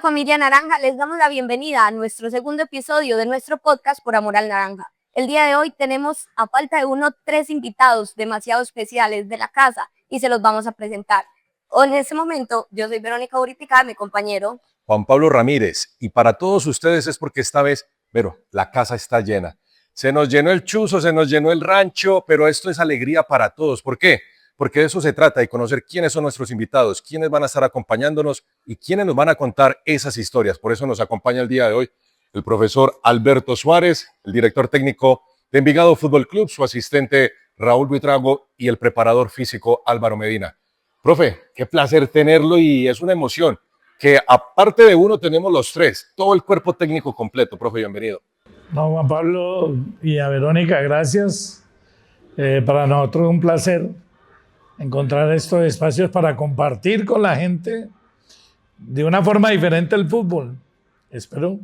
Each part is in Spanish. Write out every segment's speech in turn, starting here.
familia Naranja, les damos la bienvenida a nuestro segundo episodio de nuestro podcast Por Amor al Naranja. El día de hoy tenemos, a falta de uno, 3 invitados demasiado especiales de la casa y se los vamos a presentar. En este momento, yo soy Verónica Uritica, mi compañero Juan Pablo Ramírez, y para todos ustedes es porque esta vez, pero la casa está llena. Se nos llenó el chuzo, se nos llenó el rancho, pero esto es alegría para todos. ¿Por qué? Porque de eso se trata, de conocer quiénes son nuestros invitados, quiénes van a estar acompañándonos y quiénes nos van a contar esas historias. Por eso nos acompaña el día de hoy el profesor Alberto Suárez, el director técnico de Envigado Fútbol Club, su asistente Raúl Buitrago y el preparador físico Álvaro Medina. Profe, qué placer tenerlo y es una emoción que aparte de uno tenemos los tres, todo el cuerpo técnico completo. Profe, bienvenido. No, Juan Pablo y a Verónica, gracias. Para nosotros es un placer encontrar estos espacios para compartir con la gente de una forma diferente el fútbol. Espero.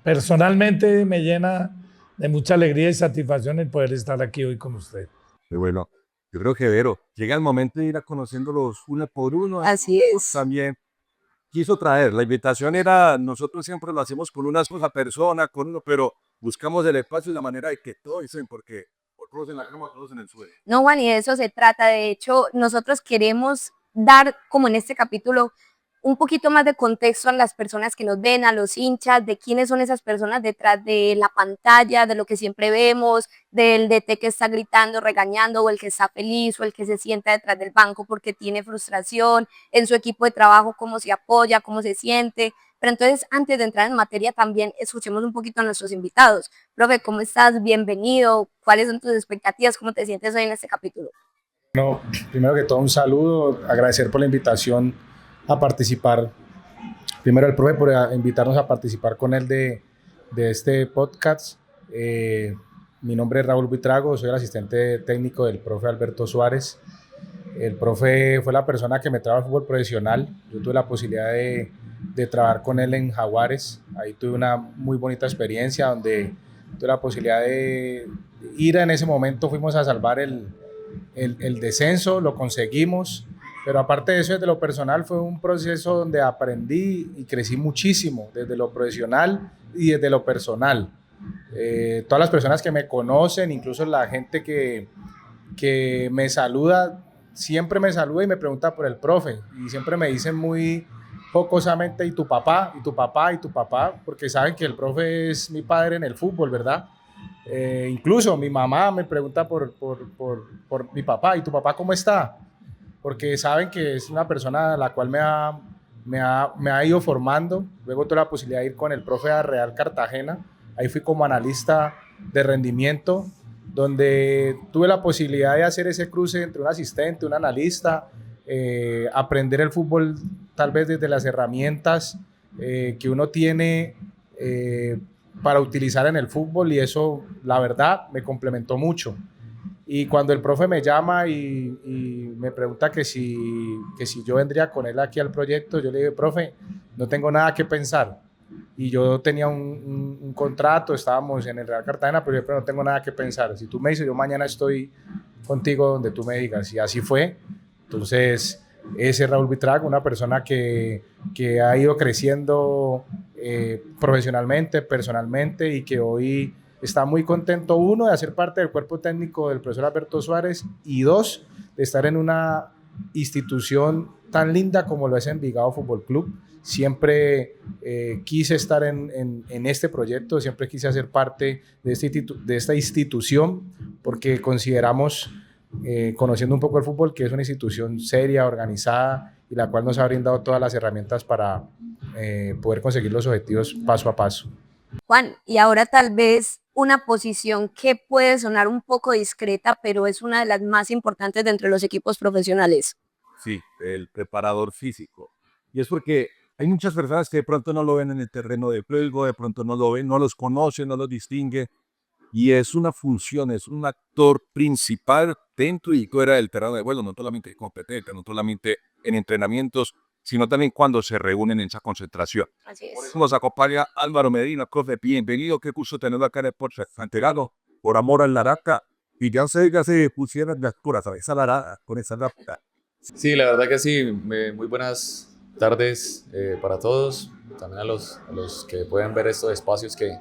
Personalmente me llena de mucha alegría y satisfacción el poder estar aquí hoy con usted. Bueno, yo creo que Vero, llega el momento de ir a conociéndolos uno por uno. Así es. También quiso traer, la invitación era, nosotros siempre lo hacemos con una sola persona, con uno, pero buscamos el espacio y la manera de que todos dicen, porque todos en la cama, todos en el suelo. No, Juan, y de eso se trata. De hecho, nosotros queremos dar, como en este capítulo, un poquito más de contexto a las personas que nos ven, a los hinchas, de quiénes son esas personas detrás de la pantalla, de lo que siempre vemos, del DT que está gritando, regañando, o el que está feliz, o el que se sienta detrás del banco porque tiene frustración, en su equipo de trabajo, cómo se apoya, cómo se siente. Pero entonces, antes de entrar en materia, también escuchemos un poquito a nuestros invitados. Profe, ¿cómo estás? Bienvenido. ¿Cuáles son tus expectativas? ¿Cómo te sientes hoy en este capítulo? Bueno, primero que todo un saludo, agradecer por la invitación a participar. Primero al profe por invitarnos a participar con él de este podcast. Mi nombre es Raúl Buitrago, soy el asistente técnico del profe Alberto Suárez. El profe fue la persona que me trajo al fútbol profesional. Yo tuve la posibilidad de trabajar con él en Jaguares. Ahí tuve una muy bonita experiencia donde tuve la posibilidad de ir. En ese momento fuimos a salvar el descenso, lo conseguimos. Pero aparte de eso, desde lo personal fue un proceso donde aprendí y crecí muchísimo, desde lo profesional y desde lo personal. Todas las personas que me conocen, incluso la gente que me saluda, siempre me saluda y me pregunta por el profe. Y siempre me dicen muy jocosamente, ¿y tu papá? ¿Y tu papá? ¿Y tu papá? Porque saben que el profe es mi padre en el fútbol, ¿verdad? Incluso mi mamá me pregunta por mi papá, ¿y tu papá cómo está? Porque saben que es una persona a la cual me ha ido formando. Luego tuve la posibilidad de ir con el profe a Real Cartagena. Ahí fui como analista de rendimiento, donde tuve la posibilidad de hacer ese cruce entre un asistente, un analista, aprender el fútbol tal vez desde las herramientas que uno tiene para utilizar en el fútbol, y eso, la verdad, me complementó mucho. Y cuando el profe me llama y me pregunta que si yo vendría con él aquí al proyecto, yo le digo, profe, no tengo nada que pensar. Y yo tenía un contrato, estábamos en el Real Cartagena, pero yo no tengo nada que pensar. Si tú me dices, yo mañana estoy contigo donde tú me digas. Y así fue. Entonces, ese es Raúl Buitrago, una persona que ha ido creciendo profesionalmente, personalmente, y que hoy está muy contento, uno, de hacer parte del cuerpo técnico del profesor Alberto Suárez, y dos, de estar en una institución tan linda como lo es Envigado Fútbol Club. Siempre quise estar en este proyecto, siempre quise hacer parte de esta institución, porque consideramos, conociendo un poco el fútbol, que es una institución seria, organizada, y la cual nos ha brindado todas las herramientas para poder conseguir los objetivos paso a paso. Juan, y ahora tal vez una posición que puede sonar un poco discreta, pero es una de las más importantes dentro de los equipos profesionales. Sí, el preparador físico. Y es porque hay muchas personas que de pronto no lo ven en el terreno de juego, de pronto no lo ven, no los conocen, no los distinguen. Y es una función, es un actor principal dentro y fuera del terreno de juego, no solamente competente, no solamente en entrenamientos, sino también cuando se reúnen en esa concentración. Así es. Por eso nos acompaña Álvaro Medina, profe, bienvenido, qué gusto tenerlo acá en el podcast. Entregado por amor al Naranja, y ya se pusieran las curas, ¿sabes? Esa larada, con esa rápida. Sí, la verdad que sí, muy buenas tardes para todos, también a los que pueden ver estos espacios que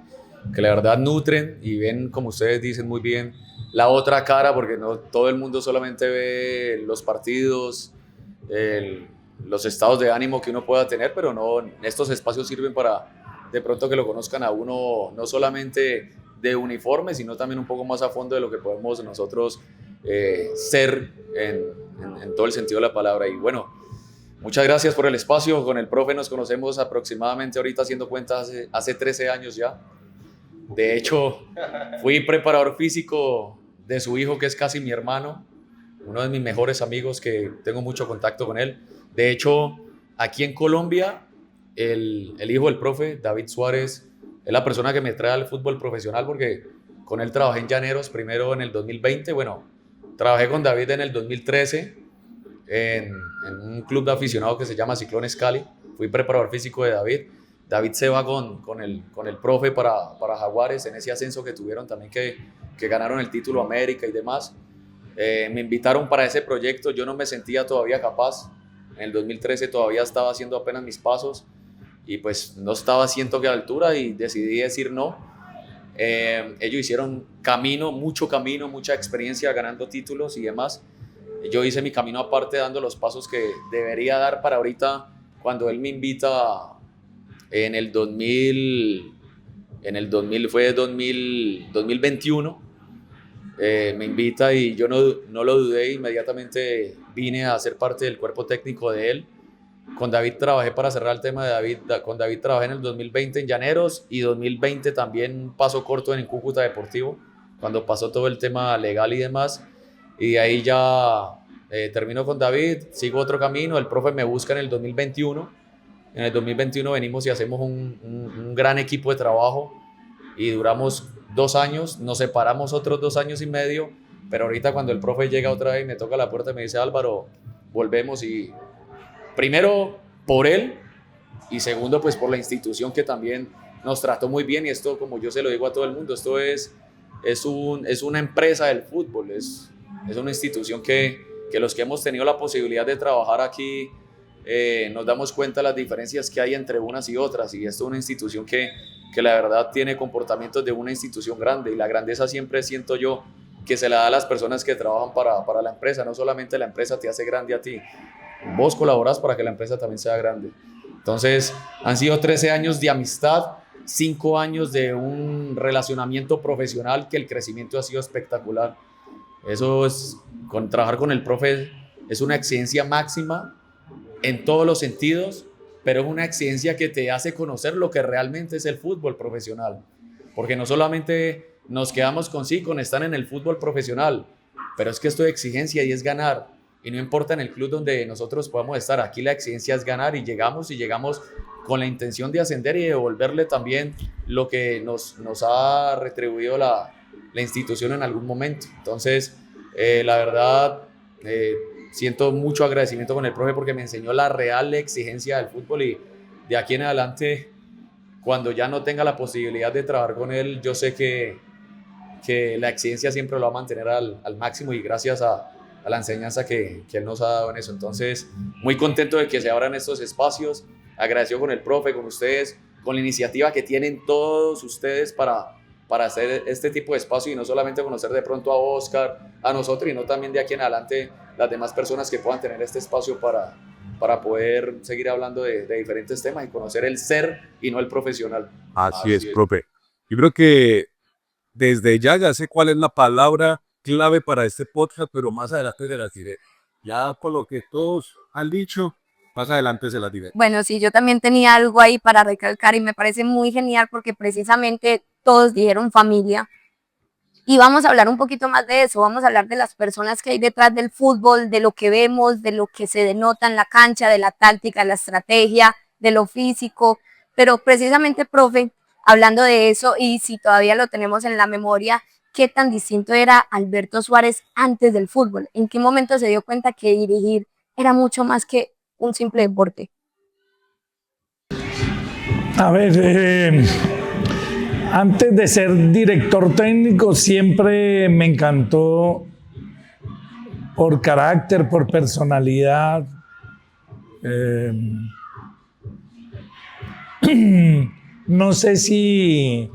la verdad nutren y ven, como ustedes dicen muy bien, la otra cara, porque no todo el mundo solamente ve los partidos, los estados de ánimo que uno pueda tener, pero no, estos espacios sirven para de pronto que lo conozcan a uno, no solamente de uniforme, sino también un poco más a fondo de lo que podemos nosotros ser en todo el sentido de la palabra. Y bueno, muchas gracias por el espacio. Con el profe nos conocemos aproximadamente, ahorita haciendo cuentas, hace 13 años ya. De hecho, fui preparador físico de su hijo, que es casi mi hermano, uno de mis mejores amigos, que tengo mucho contacto con él. De hecho, aquí en Colombia, el hijo del profe, David Suárez, es la persona que me trae al fútbol profesional, porque con él trabajé en Llaneros, primero en el 2020, bueno, trabajé con David en el 2013 en un club de aficionados que se llama Ciclones Cali. Fui preparador físico de David. David se va con el profe para Jaguares en ese ascenso que tuvieron también, que ganaron el título América y demás. Me invitaron para ese proyecto, yo no me sentía todavía capaz. En el 2013 todavía estaba haciendo apenas mis pasos y pues no estaba siento que a la altura y decidí decir no. Ellos hicieron camino, mucha experiencia ganando títulos y demás. Yo hice mi camino aparte, dando los pasos que debería dar para ahorita, cuando él me invita en el 2021, me invita y yo no lo dudé, inmediatamente vine a ser parte del cuerpo técnico de él. Con David trabajé, para cerrar el tema de David, con David trabajé en el 2020 en Llaneros y 2020 también paso corto en Cúcuta Deportivo, cuando pasó todo el tema legal y demás. Y de ahí ya termino con David, sigo otro camino, el profe me busca en el 2021. En el 2021 venimos y hacemos un gran equipo de trabajo y duramos 2 años, nos separamos otros 2 años y medio, pero ahorita cuando el profe llega otra vez y me toca la puerta y me dice: Álvaro, volvemos, y primero por él y segundo pues por la institución que también nos trató muy bien. Y esto, como yo se lo digo a todo el mundo, esto es una empresa del fútbol, es una institución que los que hemos tenido la posibilidad de trabajar aquí nos damos cuenta de las diferencias que hay entre unas y otras, y esto es una institución que la verdad tiene comportamientos de una institución grande, y la grandeza siempre siento yo que se la da a las personas que trabajan para la empresa. No solamente la empresa te hace grande a ti, vos colaborás para que la empresa también sea grande. Entonces han sido 13 años de amistad, 5 años de un relacionamiento profesional, que el crecimiento ha sido espectacular. Eso es, trabajar con el profe es una exigencia máxima en todos los sentidos, pero es una exigencia que te hace conocer lo que realmente es el fútbol profesional, porque no solamente nos quedamos con estar en el fútbol profesional, pero es que esto es exigencia y es ganar, y no importa en el club donde nosotros podamos estar, aquí la exigencia es ganar, y llegamos con la intención de ascender y devolverle también lo que nos ha retribuido la institución en algún momento. Entonces, la verdad, siento mucho agradecimiento con el profe, porque me enseñó la real exigencia del fútbol, y de aquí en adelante, cuando ya no tenga la posibilidad de trabajar con él, yo sé que la exigencia siempre lo va a mantener al máximo, y gracias a la enseñanza que él nos ha dado en eso. Entonces, muy contento de que se abran estos espacios, agradecido con el profe, con ustedes, con la iniciativa que tienen todos ustedes para hacer este tipo de espacio, y no solamente conocer de pronto a Oscar, a nosotros, sino también de aquí en adelante las demás personas que puedan tener este espacio para poder seguir hablando de diferentes temas y conocer el ser y no el profesional. Así es, profe. Yo creo que desde ya sé cuál es la palabra clave para este podcast, pero más adelante se las diré. Ya con lo que todos han dicho, más adelante se las diré. Bueno, sí, yo también tenía algo ahí para recalcar y me parece muy genial, porque precisamente todos dijeron familia. Y vamos a hablar un poquito más de eso, vamos a hablar de las personas que hay detrás del fútbol, de lo que vemos, de lo que se denota en la cancha, de la táctica, la estrategia, de lo físico. Pero precisamente, profe, hablando de eso, y si todavía lo tenemos en la memoria, ¿qué tan distinto era Alberto Suárez antes del fútbol? ¿En qué momento se dio cuenta que dirigir era mucho más que un simple deporte? A ver, antes de ser director técnico siempre me encantó, por carácter, por personalidad, no sé si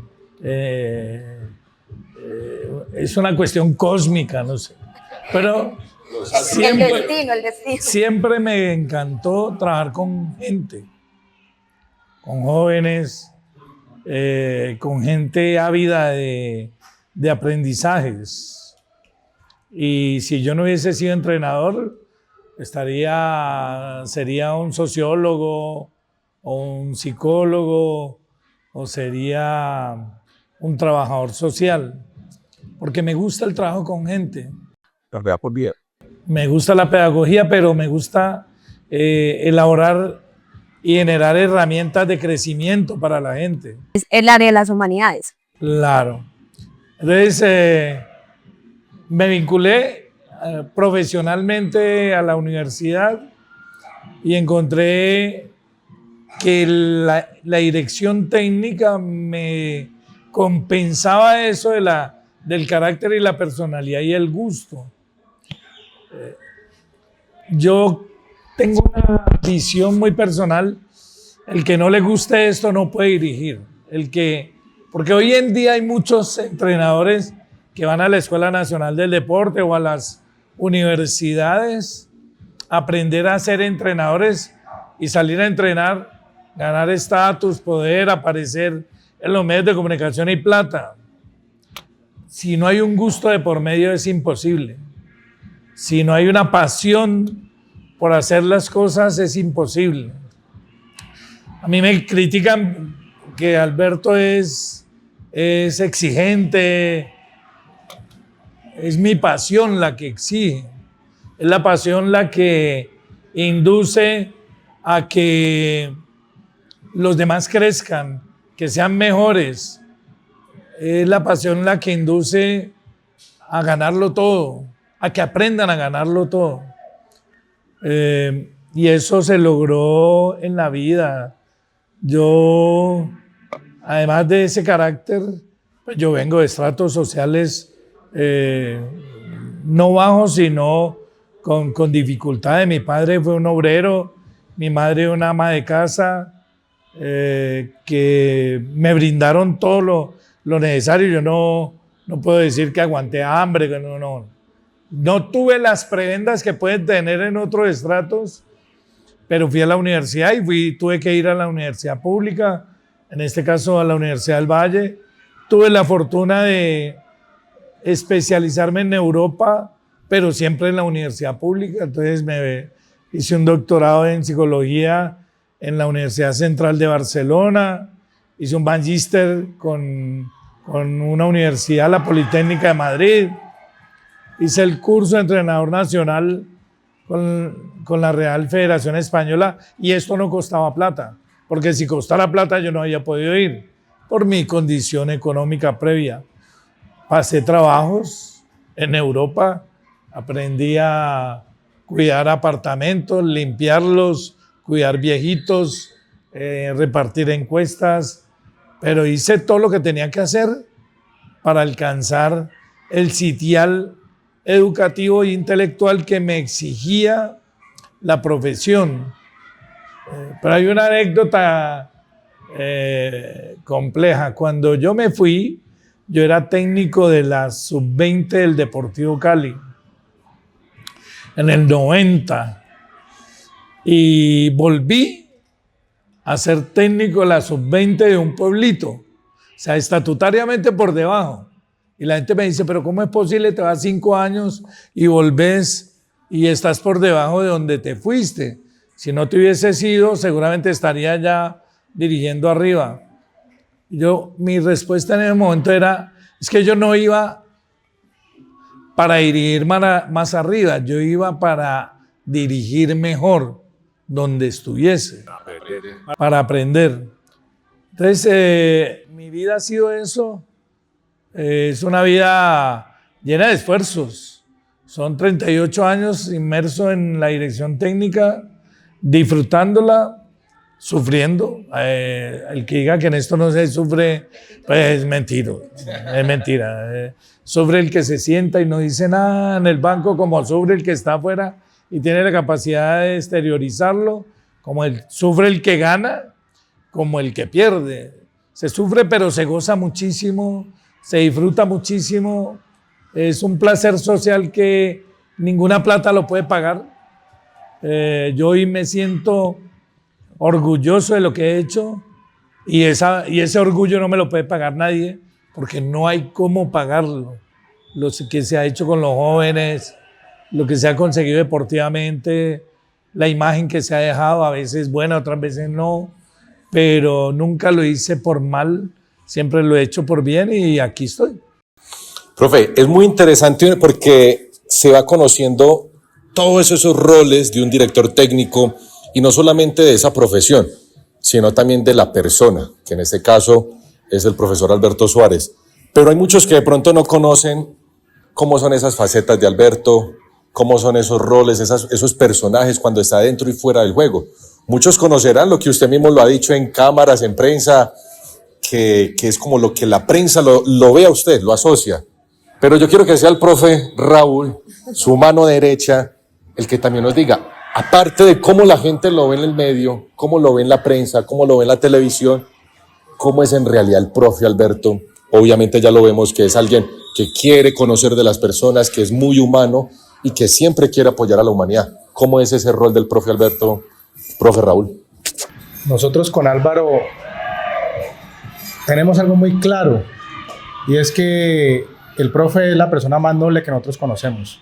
es una cuestión cósmica, no sé, pero El destino. siempre me encantó trabajar con gente, con jóvenes, con gente ávida de aprendizajes. Y si yo no hubiese sido entrenador, sería un sociólogo o un psicólogo o sería un trabajador social, porque me gusta el trabajo con gente. Me gusta la pedagogía, pero me gusta elaborar y generar herramientas de crecimiento para la gente. Es el área de las humanidades. Claro. Entonces, me vinculé profesionalmente a la universidad y encontré que la dirección técnica me compensaba eso del carácter y la personalidad y el gusto. Yo tengo una visión muy personal. El que no le guste esto no puede dirigir. Porque hoy en día hay muchos entrenadores que van a la Escuela Nacional del Deporte o a las universidades a aprender a ser entrenadores y salir a entrenar, ganar estatus, poder aparecer en los medios de comunicación y plata. Si no hay un gusto de por medio es imposible. Si no hay una pasión por hacer las cosas es imposible. A mí me critican que Alberto es exigente. Es mi pasión la que exige, es la pasión la que induce a que los demás crezcan, que sean mejores, es la pasión la que induce a ganarlo todo, a que aprendan a ganarlo todo. Y eso se logró en la vida. Yo, además de ese carácter, pues yo vengo de estratos sociales no bajos, sino con dificultades. Mi padre fue un obrero, mi madre una ama de casa, que me brindaron todo lo necesario. Yo no puedo decir que aguanté hambre, que no tuve las prebendas que pueden tener en otros estratos, pero fui a la universidad y tuve que ir a la universidad pública, en este caso a la Universidad del Valle. Tuve la fortuna de especializarme en Europa, pero siempre en la universidad pública. Entonces hice un doctorado en psicología en la Universidad Central de Barcelona, hice un magíster con una universidad, la Politécnica de Madrid, hice el curso de entrenador nacional con la Real Federación Española, y esto no costaba plata, porque si costara plata yo no había podido ir por mi condición económica previa. Pasé trabajos en Europa, aprendí a cuidar apartamentos, limpiarlos, cuidar viejitos, repartir encuestas, pero hice todo lo que tenía que hacer para alcanzar el sitial educativo e intelectual que me exigía la profesión. Pero hay una anécdota compleja. Cuando yo me fui, yo era técnico de la sub-20 del Deportivo Cali en el 90 y volví a ser técnico de la sub-20 de un pueblito, o sea, estatutariamente por debajo. Y la gente me dice, pero ¿cómo es posible? Te vas 5 años y volvés y estás por debajo de donde te fuiste. Si no te hubieses ido, seguramente estaría ya dirigiendo arriba. Mi respuesta en ese momento es que yo no iba para dirigir más arriba, yo iba para dirigir mejor donde estuviese, para aprender. Entonces, mi vida ha sido eso. Es una vida llena de esfuerzos. Son 38 años inmerso en la dirección técnica, disfrutándola, sufriendo. El que diga que en esto no se sufre, pues es mentira. Es mentira. Sufre el que se sienta y no dice nada en el banco, como sufre el que está afuera y tiene la capacidad de exteriorizarlo, como sufre el que gana, como el que pierde. Se sufre, pero se goza muchísimo, se disfruta muchísimo. Es un placer social que ninguna plata lo puede pagar. Yo hoy me siento orgulloso de lo que he hecho y ese orgullo no me lo puede pagar nadie porque no hay cómo pagarlo. Lo que se ha hecho con los jóvenes, lo que se ha conseguido deportivamente, la imagen que se ha dejado, a veces buena, otras veces no, pero nunca lo hice por mal, siempre lo he hecho por bien y aquí estoy. Profe, es muy interesante porque se va conociendo todos esos roles de un director técnico y no solamente de esa profesión, sino también de la persona, que en este caso es el profesor Alberto Suárez. Pero hay muchos que de pronto no conocen cómo son esas facetas de Alberto, cómo son esos roles, esos personajes cuando está dentro y fuera del juego. Muchos conocerán lo que usted mismo lo ha dicho en cámaras, en prensa, que es como lo que la prensa lo ve a usted, lo asocia. Pero yo quiero que sea el profe Raúl, su mano derecha, el que también nos diga, aparte de cómo la gente lo ve en el medio, cómo lo ve en la prensa, cómo lo ve en la televisión, cómo es en realidad el profe Alberto. Obviamente ya lo vemos que es alguien que quiere conocer de las personas, que es muy humano y que siempre quiere apoyar a la humanidad. ¿Cómo es ese rol del profe Alberto, profe Raúl? Nosotros con Álvaro tenemos algo muy claro y es que el profe es la persona más noble que nosotros conocemos.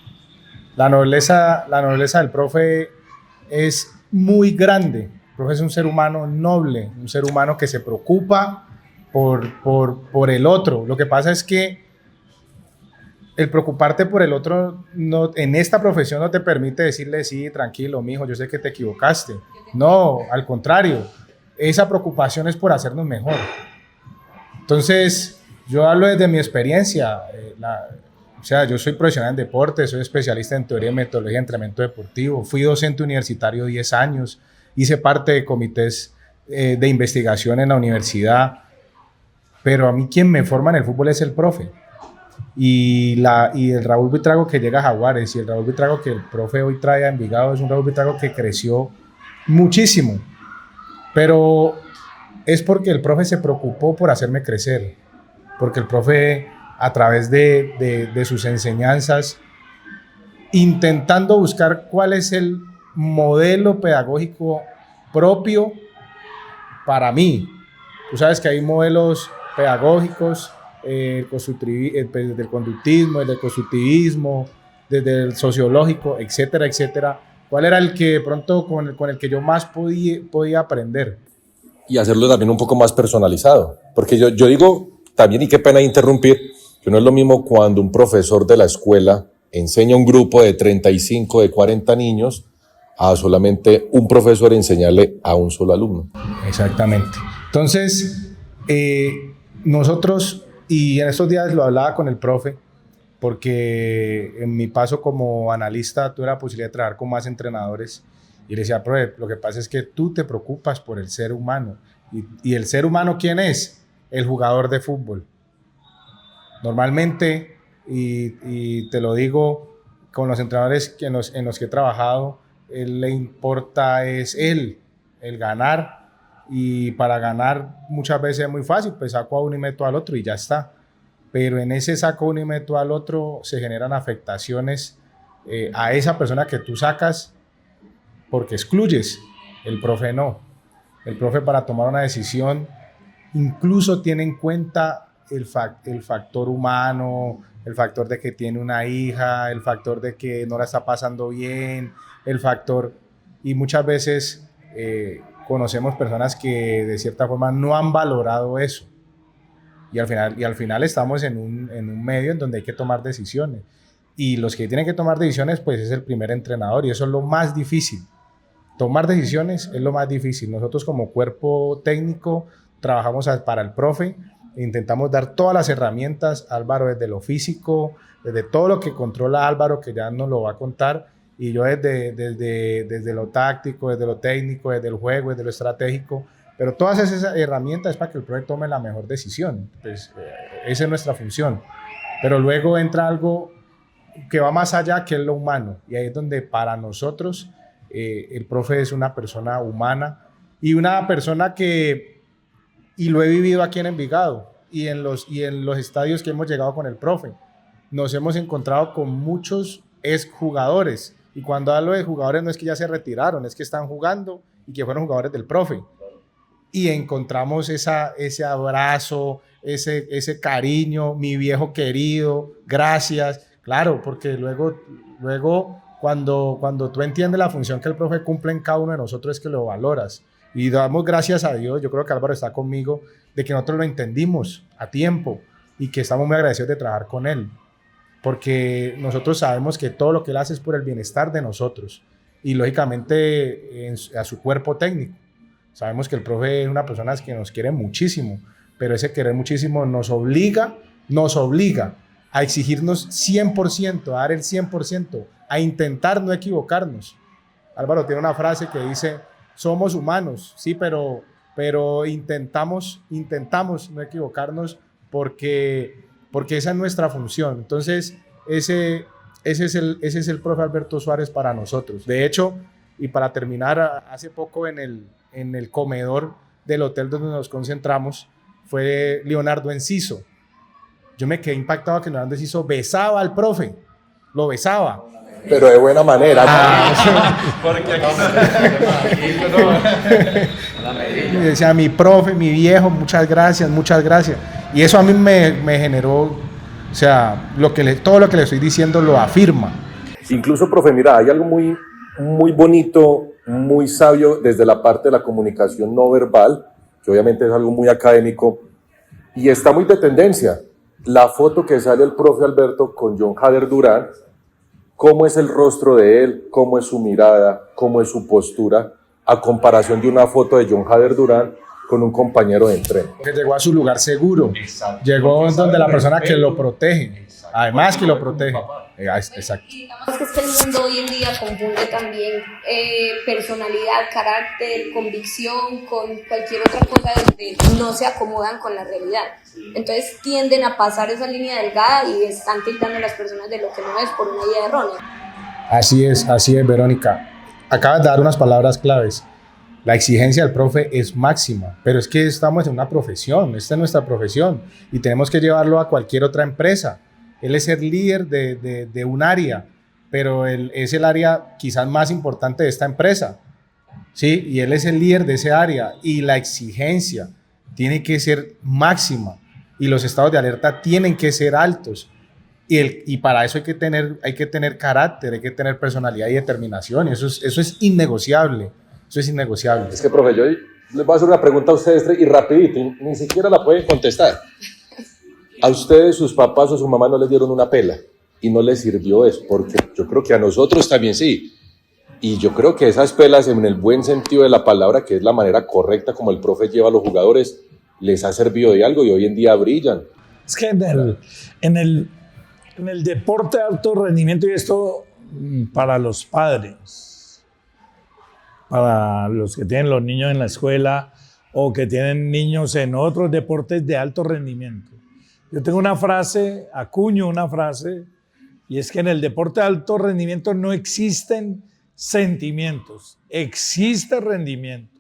La nobleza del profe es muy grande. El profe es un ser humano noble, un ser humano que se preocupa por el otro. Lo que pasa es que el preocuparte por el otro no, en esta profesión no te permite decirle, sí, tranquilo, mijo, yo sé que te equivocaste. No, al contrario, esa preocupación es por hacernos mejor. Entonces, yo hablo desde mi experiencia. O sea, yo soy profesional en deporte, soy especialista en teoría y metodología de entrenamiento deportivo, fui docente universitario 10 años, hice parte de comités de investigación en la universidad, pero a mí quien me forma en el fútbol es el profe. Y el Raúl Buitrago que llega a Jaguares y el Raúl Buitrago que el profe hoy trae a Envigado es un Raúl Buitrago que creció muchísimo, pero es porque el profe se preocupó por hacerme crecer, porque el profe a través de sus enseñanzas, intentando buscar cuál es el modelo pedagógico propio para mí. Tú sabes que hay modelos pedagógicos, desde el conductismo, desde el constructivismo, desde el sociológico, etcétera, etcétera. ¿Cuál era el que de pronto con el que yo más podía aprender? Y hacerlo también un poco más personalizado. Porque yo digo también, y qué pena interrumpir, que no es lo mismo cuando un profesor de la escuela enseña a un grupo de 35, de 40 niños, a solamente un profesor enseñarle a un solo alumno. Exactamente. Entonces, nosotros, y en estos días lo hablaba con el profe, porque en mi paso como analista tuve la posibilidad de trabajar con más entrenadores, y le decía, profe, lo que pasa es que tú te preocupas por el ser humano. ¿Y el ser humano quién es? El jugador de fútbol. Normalmente, y te lo digo con los entrenadores en los que he trabajado, le importa es el ganar, y para ganar muchas veces es muy fácil, pues saco a uno y meto al otro y ya está. Pero en ese saco a uno y meto al otro se generan afectaciones a esa persona que tú sacas porque excluyes. El profe no. El profe para tomar una decisión incluso tiene en cuenta el factor humano, el factor de que tiene una hija, el factor de que no la está pasando bien, el factor, y muchas veces conocemos personas que de cierta forma no han valorado eso, y al final estamos en un medio en donde hay que tomar decisiones, y los que tienen que tomar decisiones pues es el primer entrenador, y eso es lo más difícil. Tomar decisiones es lo más difícil. Nosotros como cuerpo técnico trabajamos para el profe, intentamos dar todas las herramientas, Álvaro desde lo físico, desde todo lo que controla Álvaro, que ya nos lo va a contar, y yo desde lo táctico, desde lo técnico, desde el juego, desde lo estratégico, pero todas esas herramientas es para que el profe tome la mejor decisión. Pues, esa es nuestra función. Pero luego entra algo que va más allá, que es lo humano, y ahí es donde para nosotros el profe es una persona humana y una persona que Y lo he vivido aquí en Envigado y en los estadios que hemos llegado con el profe. Nos hemos encontrado con muchos exjugadores. Y cuando hablo de jugadores no es que ya se retiraron, es que están jugando y que fueron jugadores del profe. Y encontramos ese abrazo, ese cariño, mi viejo querido, gracias. Claro, porque luego cuando tú entiendes la función que el profe cumple en cada uno de nosotros es que lo valoras. Y damos gracias a Dios, yo creo que Álvaro está conmigo, de que nosotros lo entendimos a tiempo y que estamos muy agradecidos de trabajar con él. Porque nosotros sabemos que todo lo que él hace es por el bienestar de nosotros y lógicamente a su cuerpo técnico. Sabemos que el profe es una persona que nos quiere muchísimo, pero ese querer muchísimo nos obliga a exigirnos 100%, a dar el 100%, a intentar no equivocarnos. Álvaro tiene una frase que dice, somos humanos, sí, pero intentamos no equivocarnos porque esa es nuestra función. Entonces, ese es el profe Alberto Suárez para nosotros. De hecho, y para terminar, hace poco en el comedor del hotel donde nos concentramos, fue Leonardo Enciso. Yo me quedé impactado que Leonardo Enciso besaba al profe, lo besaba. Pero de buena manera. Porque y decía, mi profe, mi viejo, muchas gracias. Y eso a mí me generó, o sea, todo lo que le estoy diciendo lo afirma. Incluso, profe, mira, hay algo muy, muy bonito, muy sabio desde la parte de la comunicación no verbal, que obviamente es algo muy académico, y está muy de tendencia. La foto que sale el profe Alberto con John Hader Durán, cómo es el rostro de él, cómo es su mirada, cómo es su postura, a comparación de una foto de John Hader Durán con un compañero de entreno. Que llegó a su lugar seguro. Exacto. Llegó donde la persona que lo protege. Exacto. Además que lo protege. Exacto. Y digamos que es que el mundo hoy en día confunde también personalidad, carácter, convicción con cualquier otra cosa donde no se acomodan con la realidad. Entonces tienden a pasar esa línea delgada y están tildando a las personas de lo que no es por una idea errónea. Así es, Verónica. Acabas de dar unas palabras claves. La exigencia del profe es máxima, pero es que estamos en una profesión, esta es nuestra profesión y tenemos que llevarlo a cualquier otra empresa. Él es el líder de un área, pero él es el área quizás más importante de esta empresa, ¿sí? Y él es el líder de ese área y la exigencia tiene que ser máxima y los estados de alerta tienen que ser altos. Y para eso hay que tener carácter, hay que tener personalidad y determinación, y eso es innegociable. Eso es innegociable. Es que, profe, yo les voy a hacer una pregunta a ustedes tres y rapidito, ni siquiera la pueden contestar. ¿A ustedes, sus papás o su mamá no les dieron una pela y no les sirvió eso? Porque yo creo que a nosotros también sí. Y yo creo que esas pelas, en el buen sentido de la palabra, que es la manera correcta como el profe lleva a los jugadores, les ha servido de algo y hoy en día brillan. Es que en el deporte de alto rendimiento, y esto para los padres, para los que tienen los niños en la escuela o que tienen niños en otros deportes de alto rendimiento. Yo tengo una frase, acuño una frase, y es que en el deporte de alto rendimiento no existen sentimientos, existe rendimiento.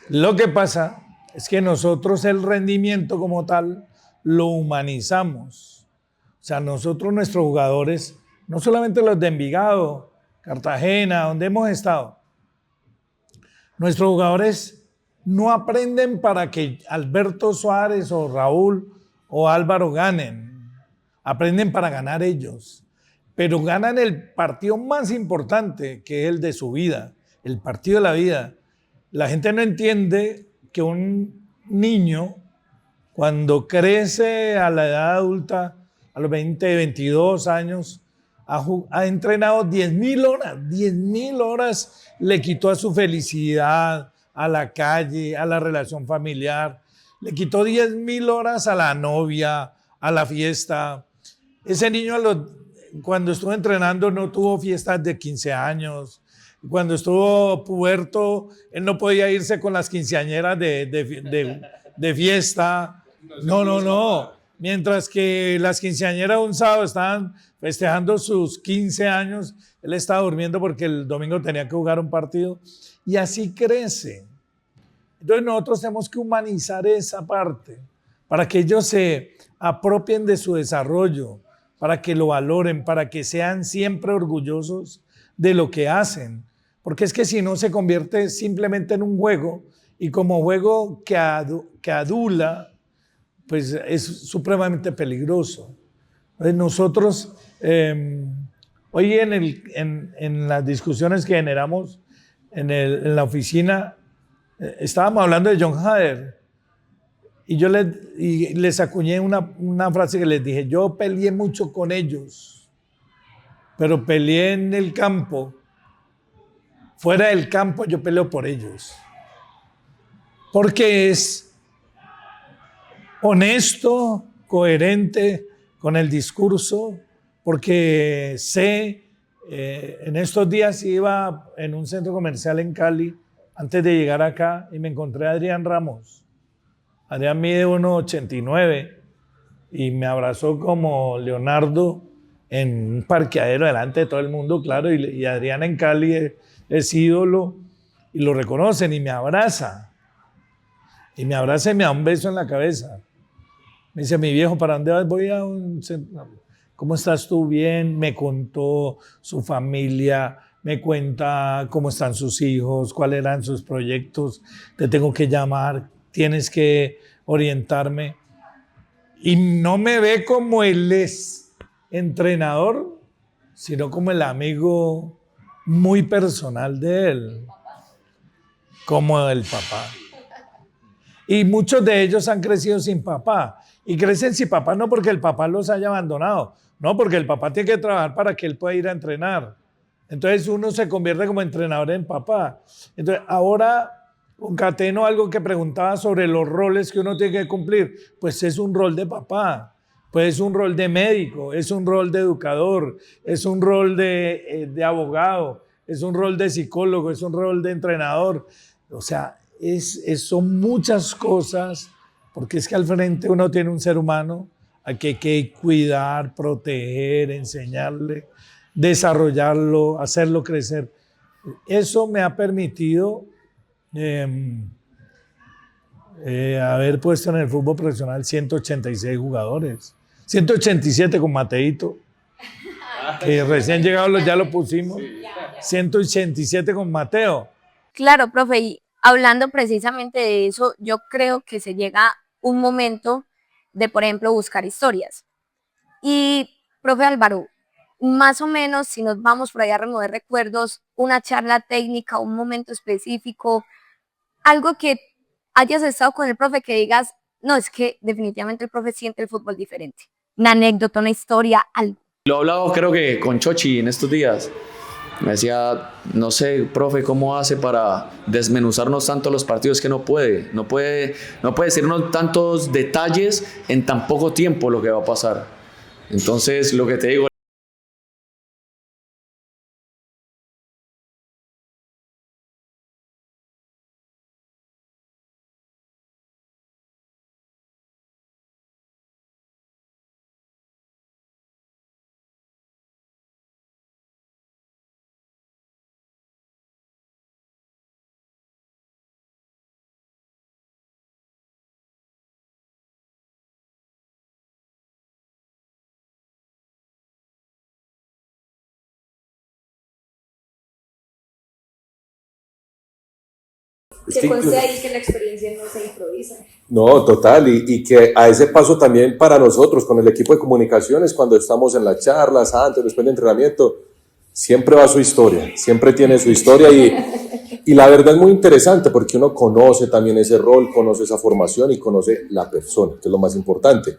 Lo que pasa es que nosotros el rendimiento como tal lo humanizamos. O sea, nosotros, nuestros jugadores, no solamente los de Envigado, Cartagena, donde hemos estado, nuestros jugadores no aprenden para que Alberto Suárez o Raúl o Álvaro ganen, aprenden para ganar ellos, pero ganan el partido más importante, que es el de su vida, el partido de la vida. La gente no entiende que un niño, cuando crece a la edad adulta, a los 20, 22 años, ha entrenado 10.000 horas. 10.000 horas le quitó a su felicidad, a la calle, a la relación familiar. Le quitó 10.000 horas a la novia, a la fiesta. Ese niño cuando estuvo entrenando no tuvo fiestas de 15 años. Cuando estuvo puberto, él no podía irse con las quinceañeras de fiesta. No. Mientras que las quinceañeras un sábado estaban festejando sus 15 años, él estaba durmiendo porque el domingo tenía que jugar un partido. Y así crece. Entonces nosotros tenemos que humanizar esa parte para que ellos se apropien de su desarrollo, para que lo valoren, para que sean siempre orgullosos de lo que hacen. Porque es que si no se convierte simplemente en un juego, y como juego que adula, pues es supremamente peligroso. Entonces nosotros, hoy en las discusiones que generamos en la oficina, estábamos hablando de John Hader, y yo les acuñé una frase que les dije: yo peleé mucho con ellos, pero peleé en el campo. Fuera del campo yo peleo por ellos. Porque es honesto, coherente con el discurso, porque sé, en estos días iba en un centro comercial en Cali, antes de llegar acá, y me encontré a Adrián Ramos. Adrián mide 1,89 y me abrazó como Leonardo en un parqueadero delante de todo el mundo, claro, y Adrián en Cali es ídolo y lo reconocen, y me abraza. Y me abraza y me da un beso en la cabeza. Me dice: mi viejo, ¿para dónde vas? Voy a un centro. ¿Cómo estás tú? Bien. Me contó su familia, me cuenta cómo están sus hijos, cuáles eran sus proyectos. Te tengo que llamar, tienes que orientarme. Y no me ve como el entrenador, sino como el amigo muy personal de él, como el papá. Y muchos de ellos han crecido sin papá. Y crecen sin papá no porque el papá los haya abandonado, no, porque el papá tiene que trabajar para que él pueda ir a entrenar. Entonces uno se convierte como entrenador en papá. Entonces ahora concateno algo que preguntaba sobre los roles que uno tiene que cumplir. Pues es un rol de papá, pues es un rol de médico, es un rol de educador, es un rol de abogado, es un rol de psicólogo, es un rol de entrenador. O sea, son muchas cosas, porque es que al frente uno tiene un ser humano al que hay que cuidar, proteger, enseñarle, desarrollarlo, hacerlo crecer. Eso me ha permitido haber puesto en el fútbol profesional 186 jugadores, 187 con Mateito, que recién llegados ya lo pusimos, 187 con Mateo. Claro, profe, y hablando precisamente de eso, yo creo que se llega un momento de, por ejemplo, buscar historias. Y, profe Álvaro, más o menos, si nos vamos por allá a remover recuerdos, una charla técnica, un momento específico, algo que hayas estado con el profe que digas: no, es que definitivamente el profe siente el fútbol diferente. Una anécdota, una historia, algo. Lo he hablado creo que con Chochi en estos días. Me decía: no sé, profe, ¿cómo hace para desmenuzarnos tanto los partidos? Que no puede decirnos tantos detalles en tan poco tiempo lo que va a pasar. Entonces, lo que te digo, Que conste ahí que la experiencia no se improvisa. No, total, y que a ese paso también para nosotros, con el equipo de comunicaciones, cuando estamos en las charlas, antes, después del entrenamiento, siempre va su historia, siempre tiene su historia, y la verdad es muy interesante porque uno conoce también ese rol, conoce esa formación y conoce la persona, que es lo más importante.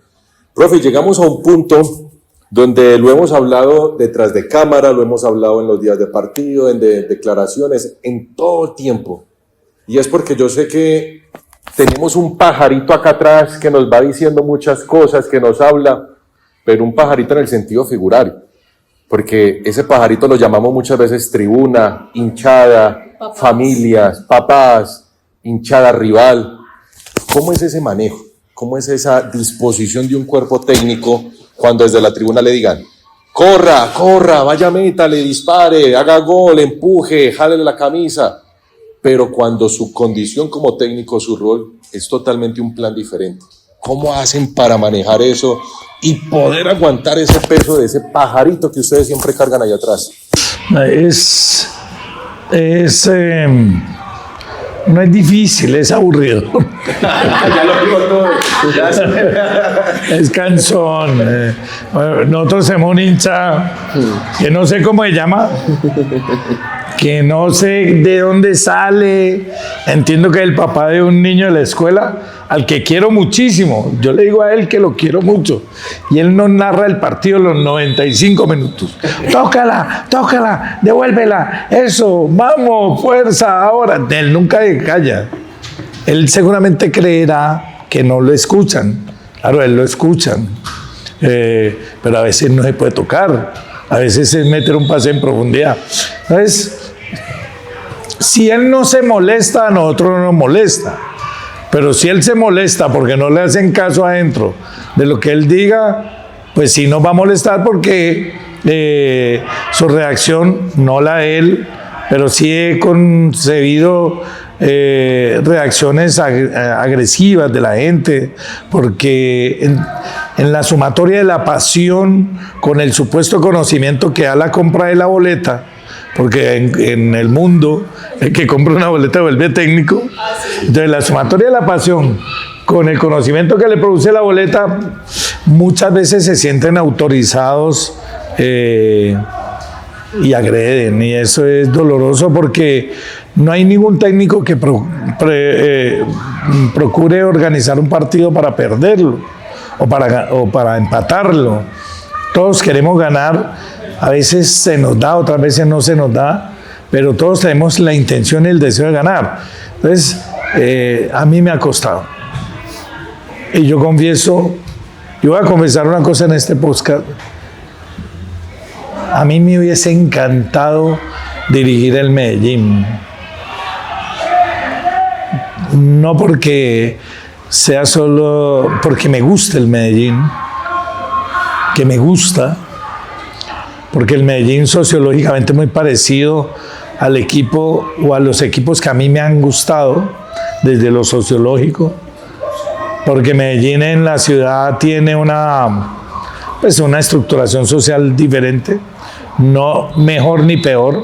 Profe, llegamos a un punto donde lo hemos hablado detrás de cámara, lo hemos hablado en los días de partido, en declaraciones, en todo el tiempo. Y es porque yo sé que tenemos un pajarito acá atrás que nos va diciendo muchas cosas, que nos habla, pero un pajarito en el sentido figurario. Porque ese pajarito lo llamamos muchas veces tribuna, hinchada, papás, familias, papás, hinchada rival. ¿Cómo es ese manejo? ¿Cómo es esa disposición de un cuerpo técnico cuando desde la tribuna le digan: corra, vaya, métale, dispare, haga gol, empuje, jálele la camisa? pero cuando su condición como técnico, su rol, es totalmente un plan diferente. ¿Cómo hacen para manejar eso y poder aguantar ese peso de ese pajarito que ustedes siempre cargan allá atrás? No es difícil, es aburrido. Ya lo digo todo. Es cansón. Bueno, nosotros somos un hincha que no sé cómo se llama, que no sé de dónde sale. Entiendo que es el papá de un niño de la escuela, al que quiero muchísimo. Yo le digo a él que lo quiero mucho. Y él nos narra el partido los 95 minutos. Tócala, devuélvela, eso, vamos, fuerza, ahora. Él nunca calla. Él seguramente creerá que no lo escuchan. Claro, él lo escuchan. Pero a veces no se puede tocar. A veces es meter un pase en profundidad. Entonces, si él no se molesta, a nosotros no nos molesta. Pero si él se molesta porque no le hacen caso adentro de lo que él diga, pues sí nos va a molestar porque su reacción, no la de él, pero sí he concebido reacciones agresivas de la gente, porque en la sumatoria de la pasión con el supuesto conocimiento que da la compra de la boleta, porque en el mundo el que compra una boleta vuelve técnico. Entonces la sumatoria de la pasión con el conocimiento que le produce la boleta, muchas veces se sienten autorizados y agreden, y eso es doloroso porque no hay ningún técnico que procure organizar un partido para perderlo o para empatarlo. Todos queremos ganar. A veces se nos da, otras veces no se nos da, pero todos tenemos la intención y el deseo de ganar. Entonces, a mí me ha costado. Y yo confieso, yo voy a confesar una cosa en este podcast. A mí me hubiese encantado dirigir el Medellín. No porque sea solo porque me gusta el Medellín, que me gusta, porque el Medellín sociológicamente es muy parecido al equipo o a los equipos que a mí me han gustado desde lo sociológico, porque Medellín en la ciudad tiene una estructuración social diferente, no mejor ni peor.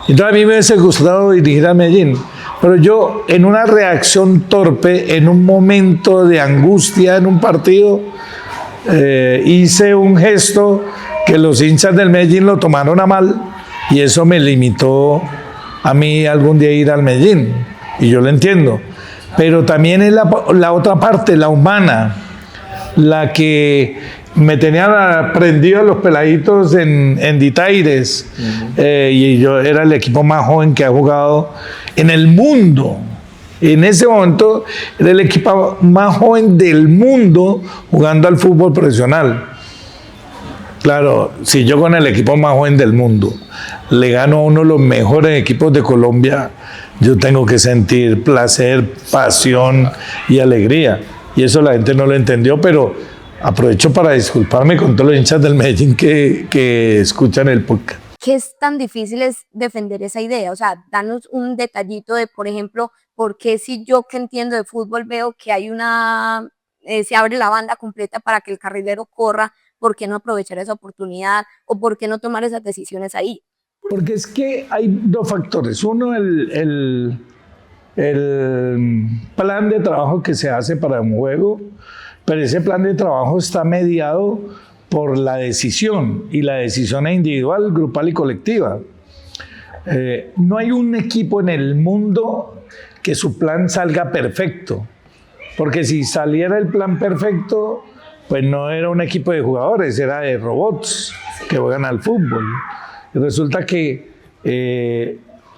Entonces a mí me hubiese gustado dirigir a Medellín, pero yo en una reacción torpe, en un momento de angustia en un partido, hice un gesto que los hinchas del Medellín lo tomaron a mal y eso me limitó a mí algún día ir al Medellín, y yo lo entiendo. Pero también es la otra parte, la humana, la que me tenían prendido los peladitos en Ditaires, y yo era el equipo más joven que ha jugado en el mundo. En ese momento era el equipo más joven del mundo jugando al fútbol profesional. Claro, si yo con el equipo más joven del mundo le gano a uno de los mejores equipos de Colombia, yo tengo que sentir placer, pasión y alegría. Y eso la gente no lo entendió, pero aprovecho para disculparme con todos los hinchas del Medellín que escuchan el podcast. ¿Qué es tan difícil es defender esa idea? O sea, danos un detallito de, por ejemplo, por qué si yo que entiendo de fútbol veo que hay se abre la banda completa para que el carrilero corra, ¿por qué no aprovechar esa oportunidad o por qué no tomar esas decisiones ahí? Porque es que hay dos factores. Uno, el plan de trabajo que se hace para un juego, pero ese plan de trabajo está mediado por la decisión, y la decisión es individual, grupal y colectiva. No hay un equipo en el mundo que su plan salga perfecto, porque si saliera el plan perfecto, pues no era un equipo de jugadores, era de robots que juegan al fútbol. Y resulta que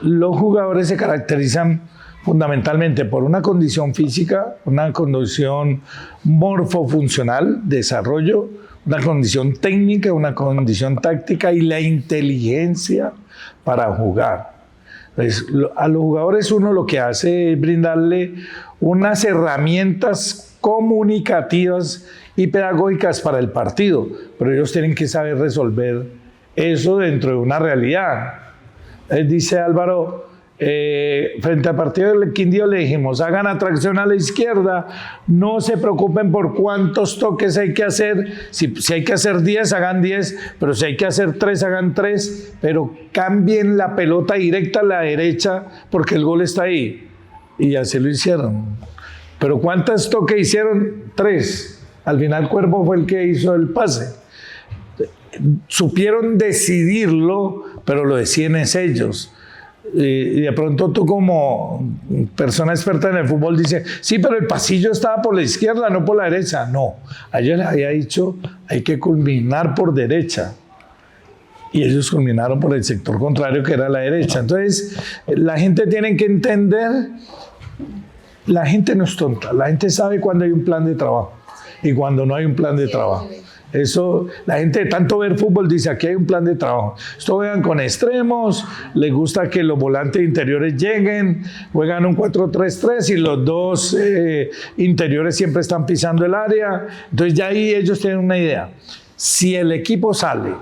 los jugadores se caracterizan fundamentalmente por una condición física, una condición morfofuncional, desarrollo, una condición técnica, una condición táctica y la inteligencia para jugar. Entonces, a los jugadores uno lo que hace es brindarle unas herramientas comunicativas y pedagógicas para el partido, pero ellos tienen que saber resolver eso dentro de una realidad. Dice Álvaro, frente al partido del Quindío le dijimos, hagan atracción a la izquierda, no se preocupen por cuántos toques hay que hacer, si hay que hacer 10, hagan 10, pero si hay que hacer 3, hagan 3, pero cambien la pelota directa a la derecha porque el gol está ahí. Y así lo hicieron. Pero ¿cuántos toques hicieron? 3. Al final Cuervo fue el que hizo el pase. Supieron decidirlo, pero lo deciden es ellos. Y de pronto tú como persona experta en el fútbol dices, sí, pero el pasillo estaba por la izquierda, no por la derecha. No, ayer les había dicho, hay que culminar por derecha. Y ellos culminaron por el sector contrario, que era la derecha. Entonces, la gente tiene que entender, la gente no es tonta, la gente sabe cuando hay un plan de trabajo y cuando no hay un plan de trabajo. Eso, la gente de tanto ver fútbol dice, aquí hay un plan de trabajo. Esto juegan con extremos, les gusta que los volantes interiores lleguen, juegan un 4-3-3 y los dos interiores siempre están pisando el área. Entonces ya ahí ellos tienen una idea. Si el equipo sale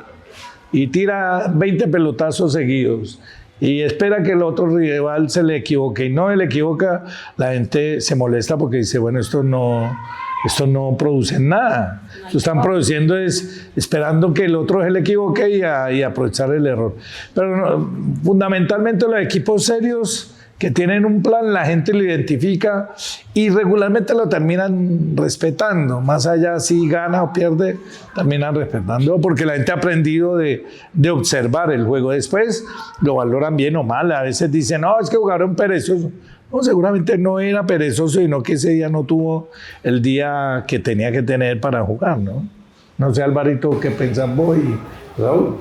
y tira 20 pelotazos seguidos y espera que el otro rival se le equivoque y no se le equivoca, la gente se molesta porque dice, bueno, esto no produce nada. Lo están produciendo es esperando que el otro se le equivoque y aprovechar el error. Pero no, fundamentalmente los equipos serios que tienen un plan, la gente lo identifica y regularmente lo terminan respetando. Más allá si gana o pierde, terminan respetando porque la gente ha aprendido de observar el juego. Después lo valoran bien o mal. A veces dicen, no, es que jugaron perezosos. No, seguramente no era perezoso, sino que ese día no tuvo el día que tenía que tener para jugar, ¿no? No sé, Alvarito, ¿qué pensás vos y Raúl?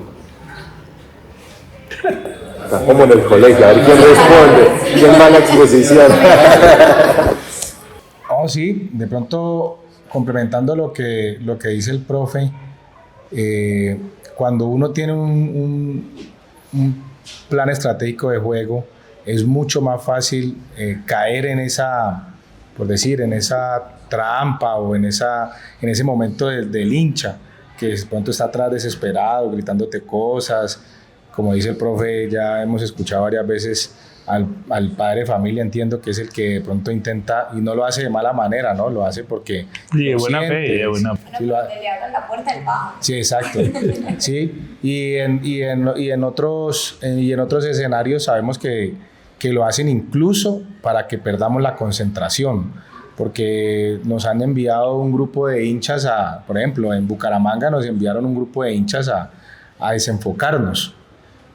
Está como en el colegio, a ver quién responde, quién va a la exposición. Oh, sí, de pronto complementando lo que dice el profe, cuando uno tiene un plan estratégico de juego, es mucho más fácil caer en esa, por decir, en esa trampa o en ese momento del hincha, que de pronto está atrás desesperado, gritándote cosas. Como dice el profe, ya hemos escuchado varias veces al padre de familia, entiendo que es el que de pronto intenta, y no lo hace de mala manera, ¿no? Lo hace porque... Y de buena fe, y de buena fe. Sí, le abran la puerta del bajo. Sí, exacto. Sí, y en otros escenarios sabemos que lo hacen incluso para que perdamos la concentración, porque nos han enviado un grupo de hinchas por ejemplo, en Bucaramanga nos enviaron un grupo de hinchas a desenfocarnos,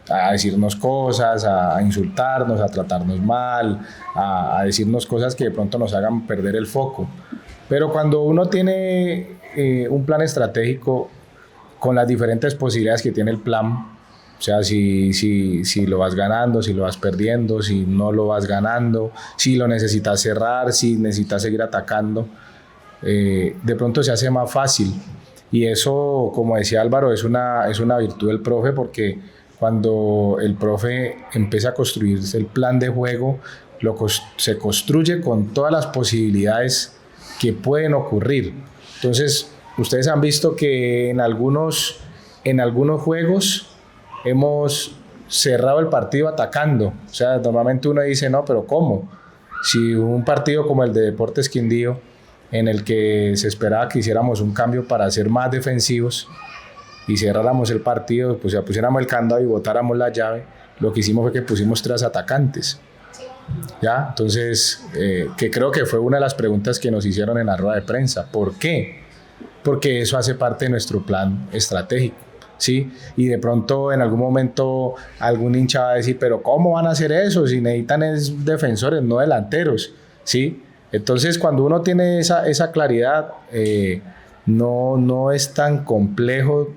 a decirnos cosas, a insultarnos, a tratarnos mal, a decirnos cosas que de pronto nos hagan perder el foco. Pero cuando uno tiene un plan estratégico con las diferentes posibilidades que tiene el plan, o sea, si lo vas ganando, si lo vas perdiendo, si no lo vas ganando, si lo necesitas cerrar, si necesitas seguir atacando, de pronto se hace más fácil. Y eso, como decía Álvaro, es una virtud del profe, porque cuando el profe empieza a construirse el plan de juego, se construye con todas las posibilidades que pueden ocurrir. Entonces, ustedes han visto que en algunos juegos hemos cerrado el partido atacando. O sea, normalmente uno dice, no, pero ¿cómo? Si un partido como el de Deportes Quindío, en el que se esperaba que hiciéramos un cambio para ser más defensivos y cerráramos el partido, pues ya pusiéramos el candado y botáramos la llave, lo que hicimos fue que pusimos 3 atacantes. ¿Ya? Entonces, que creo que fue una de las preguntas que nos hicieron en la rueda de prensa. ¿Por qué? Porque eso hace parte de nuestro plan estratégico. ¿Sí? Y de pronto en algún momento algún hincha va a decir, pero ¿cómo van a hacer eso? Si necesitan es defensores, no delanteros, ¿sí? Entonces cuando uno tiene esa claridad, no es tan complejo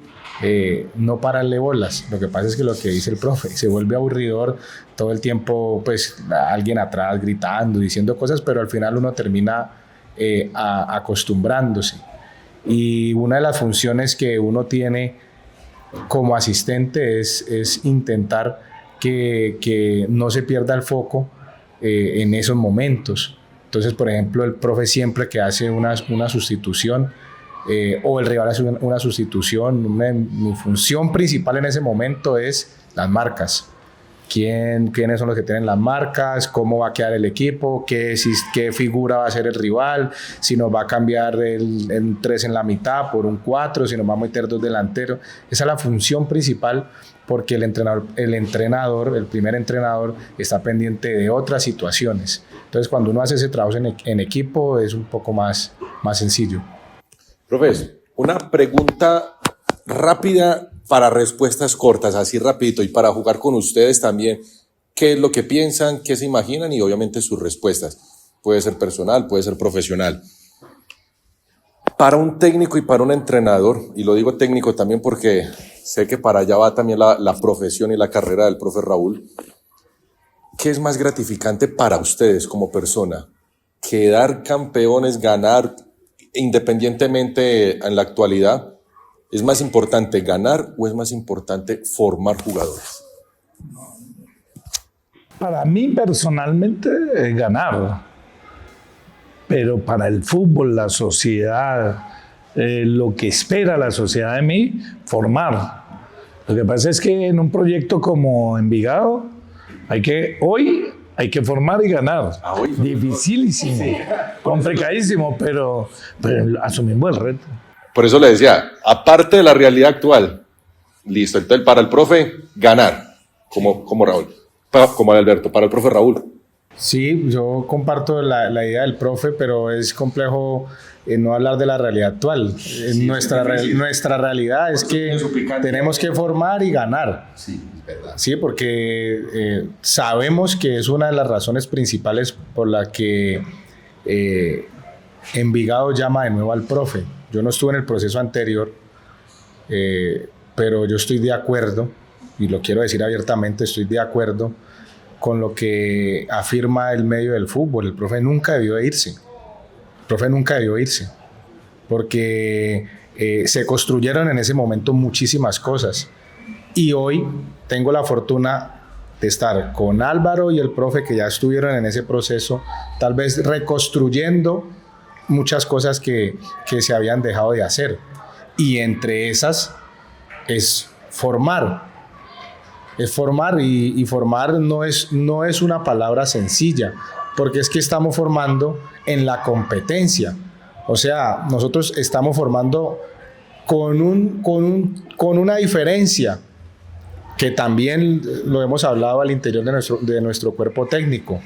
no pararle bolas. Lo que pasa es que lo que dice el profe, se vuelve aburridor todo el tiempo, pues alguien atrás gritando, diciendo cosas, pero al final uno termina acostumbrándose. Y una de las funciones que uno tiene como asistente es intentar que no se pierda el foco en esos momentos. Entonces, por ejemplo, el profe siempre que hace una sustitución o el rival hace una sustitución, mi función principal en ese momento es las marcas. quiénes son los que tienen las marcas, cómo va a quedar el equipo, qué figura va a ser el rival, si nos va a cambiar el 3 en la mitad por un 4, si nos va a meter 2 delanteros. Esa es la función principal, porque el entrenador, el primer entrenador, está pendiente de otras situaciones. Entonces, cuando uno hace ese trabajo en equipo, es un poco más sencillo. Profes, una pregunta rápida para respuestas cortas, así rapidito, y para jugar con ustedes también. ¿Qué es lo que piensan, qué se imaginan y obviamente sus respuestas? Puede ser personal, puede ser profesional. Para un técnico y para un entrenador, y lo digo técnico también porque sé que para allá va también la profesión y la carrera del profe Raúl, ¿qué es más gratificante para ustedes como persona? ¿Quedar campeones, ganar, independientemente en la actualidad? ¿Es más importante ganar o es más importante formar jugadores? Para mí personalmente, ganar. Pero para el fútbol, la sociedad, lo que espera la sociedad de mí, formar. Lo que pasa es que en un proyecto como Envigado, hoy hay que formar y ganar. Dificilísimo, sí. Complicadísimo, pero asumimos el reto. Por eso le decía, aparte de la realidad actual, listo, entonces para el profe, ganar, como Raúl, como Alberto, para el profe Raúl. Sí, yo comparto la idea del profe, pero es complejo no hablar de la realidad actual. Nuestra realidad es que tenemos que formar y ganar. Sí, es verdad. Sí, porque sabemos que es una de las razones principales por la que Envigado llama de nuevo al profe. Yo no estuve en el proceso anterior, pero yo estoy de acuerdo, y lo quiero decir abiertamente, estoy de acuerdo con lo que afirma el medio del fútbol. El profe nunca debió irse. El profe nunca debió irse, porque se construyeron en ese momento muchísimas cosas. Y hoy tengo la fortuna de estar con Álvaro y el profe, que ya estuvieron en ese proceso, tal vez reconstruyendo muchas cosas que se habían dejado de hacer. Y entre esas es formar. Es formar, y formar no es una palabra sencilla, porque es que estamos formando en la competencia. O sea, nosotros estamos formando con una diferencia que también lo hemos hablado al interior de nuestro cuerpo técnico.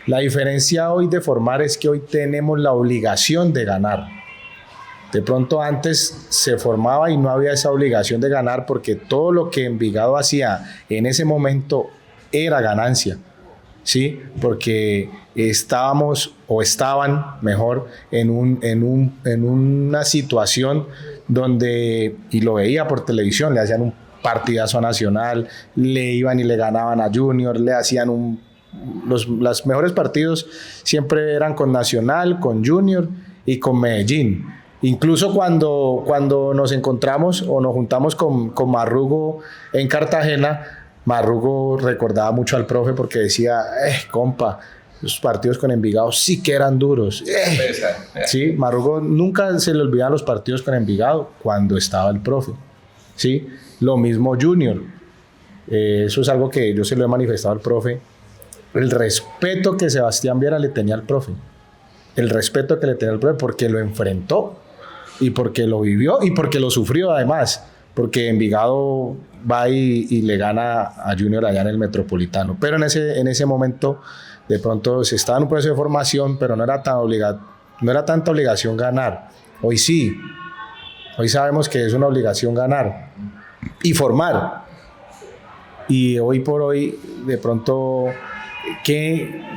La diferencia hoy de formar es que hoy tenemos la obligación de ganar. De pronto antes se formaba y no había esa obligación de ganar, porque todo lo que Envigado hacía en ese momento era ganancia, ¿sí? Porque estaban mejor en una situación donde, y lo veía por televisión, le hacían un partidazo a Nacional, le iban y le ganaban a Junior, le hacían los mejores partidos siempre eran con Nacional, con Junior y con Medellín. Incluso cuando nos encontramos o nos juntamos con Marrugo en Cartagena, Marrugo recordaba mucho al profe porque decía, compa, los partidos con Envigado sí que eran duros. Sí, Marrugo nunca se le olvidaban los partidos con Envigado cuando estaba el profe. ¿Sí? Lo mismo Junior. Eso es algo que yo se lo he manifestado al profe. El respeto que Sebastián Viera le tenía al profe. El respeto que le tenía al profe, porque lo enfrentó y porque lo vivió y porque lo sufrió además, porque Envigado va y le gana a Junior allá en el Metropolitano. Pero en ese momento de pronto se estaba en un proceso de formación, pero no era tanta obligación ganar. Hoy sí, hoy sabemos que es una obligación ganar y formar. Y hoy por hoy de pronto,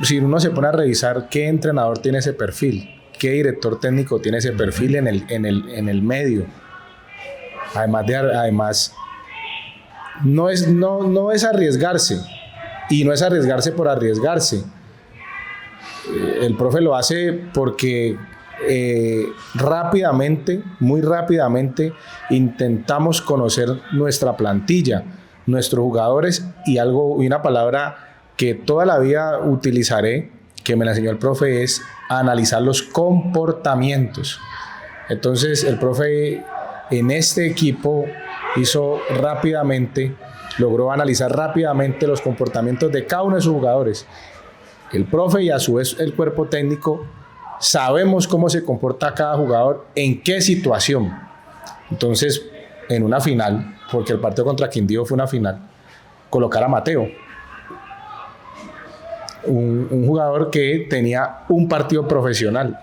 si uno se pone a revisar qué entrenador tiene ese perfil, qué director técnico tiene ese perfil en el medio, además no es arriesgarse, y no es arriesgarse por arriesgarse. El profe lo hace porque muy rápidamente intentamos conocer nuestra plantilla, nuestros jugadores, y una palabra que toda la vida utilizaré, que me la enseñó el profe, es analizar los comportamientos. Entonces el profe en este equipo hizo rápidamente logró analizar rápidamente los comportamientos de cada uno de sus jugadores. El profe y a su vez el cuerpo técnico sabemos cómo se comporta cada jugador, en qué situación. Entonces, en una final, porque el partido contra Quindío fue una final, colocar a Mateo, un jugador que tenía un partido profesional,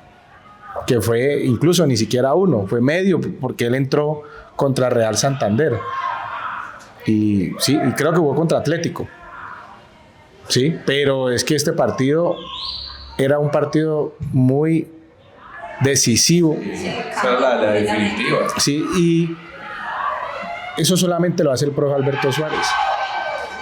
que fue incluso ni siquiera uno, fue medio, porque él entró contra Real Santander. Y sí, y creo que jugó contra Atlético. Sí, pero es que este partido era un partido muy decisivo. Esa era la definitiva. Sí, y eso solamente lo hace el profe Alberto Suárez.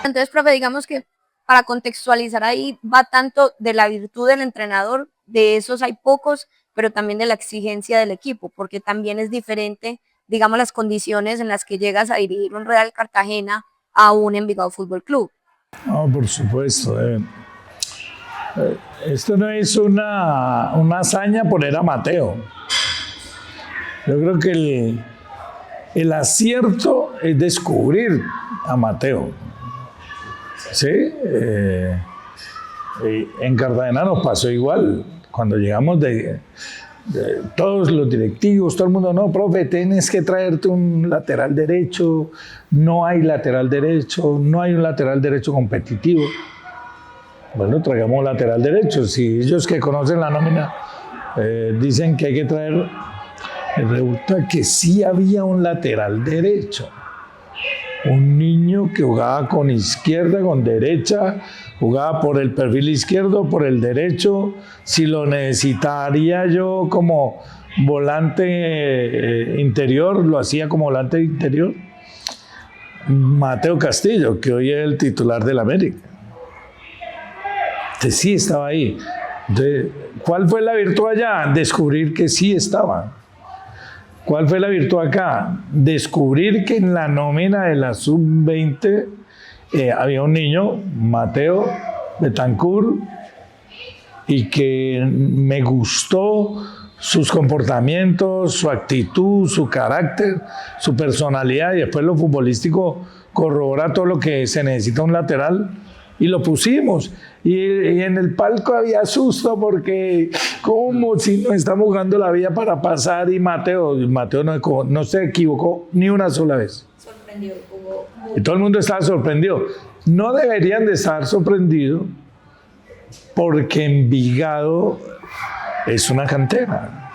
Entonces, profe, digamos que para contextualizar ahí va tanto de la virtud del entrenador, de esos hay pocos, pero también de la exigencia del equipo, porque también es diferente, digamos, las condiciones en las que llegas a dirigir un Real Cartagena a un Envigado Fútbol Club. No, por supuesto. Esto no es una hazaña poner a Mateo. Yo creo que el acierto es descubrir a Mateo. ¿Sí? En Cartagena nos pasó igual. Cuando llegamos de todos los directivos, todo el mundo, no, profe, tienes que traerte un lateral derecho, no hay lateral derecho, no hay un lateral derecho competitivo. Bueno, traigamos lateral derecho. Si ellos que conocen la nómina dicen que hay que traer, resulta que sí había un lateral derecho. Un niño que jugaba con izquierda, con derecha, jugaba por el perfil izquierdo, por el derecho. Si lo necesitaría yo como volante interior, lo hacía como volante interior. Mateo Castillo, que hoy es el titular del América. Entonces sí estaba ahí. Entonces, ¿cuál fue la virtud allá? Descubrir que sí estaba. ¿Cuál fue la virtud acá? Descubrir que en la nómina de la sub-20 había un niño, Mateo Betancourt, y que me gustó sus comportamientos, su actitud, su carácter, su personalidad, y después lo futbolístico corrobora todo lo que se necesita un lateral, y lo pusimos. Y en el palco había susto porque como si nos estamos jugando la vida para pasar, y Mateo no se equivocó ni una sola vez. Sorprendió. Y todo el mundo estaba sorprendido. No deberían de estar sorprendidos porque Envigado es una cantera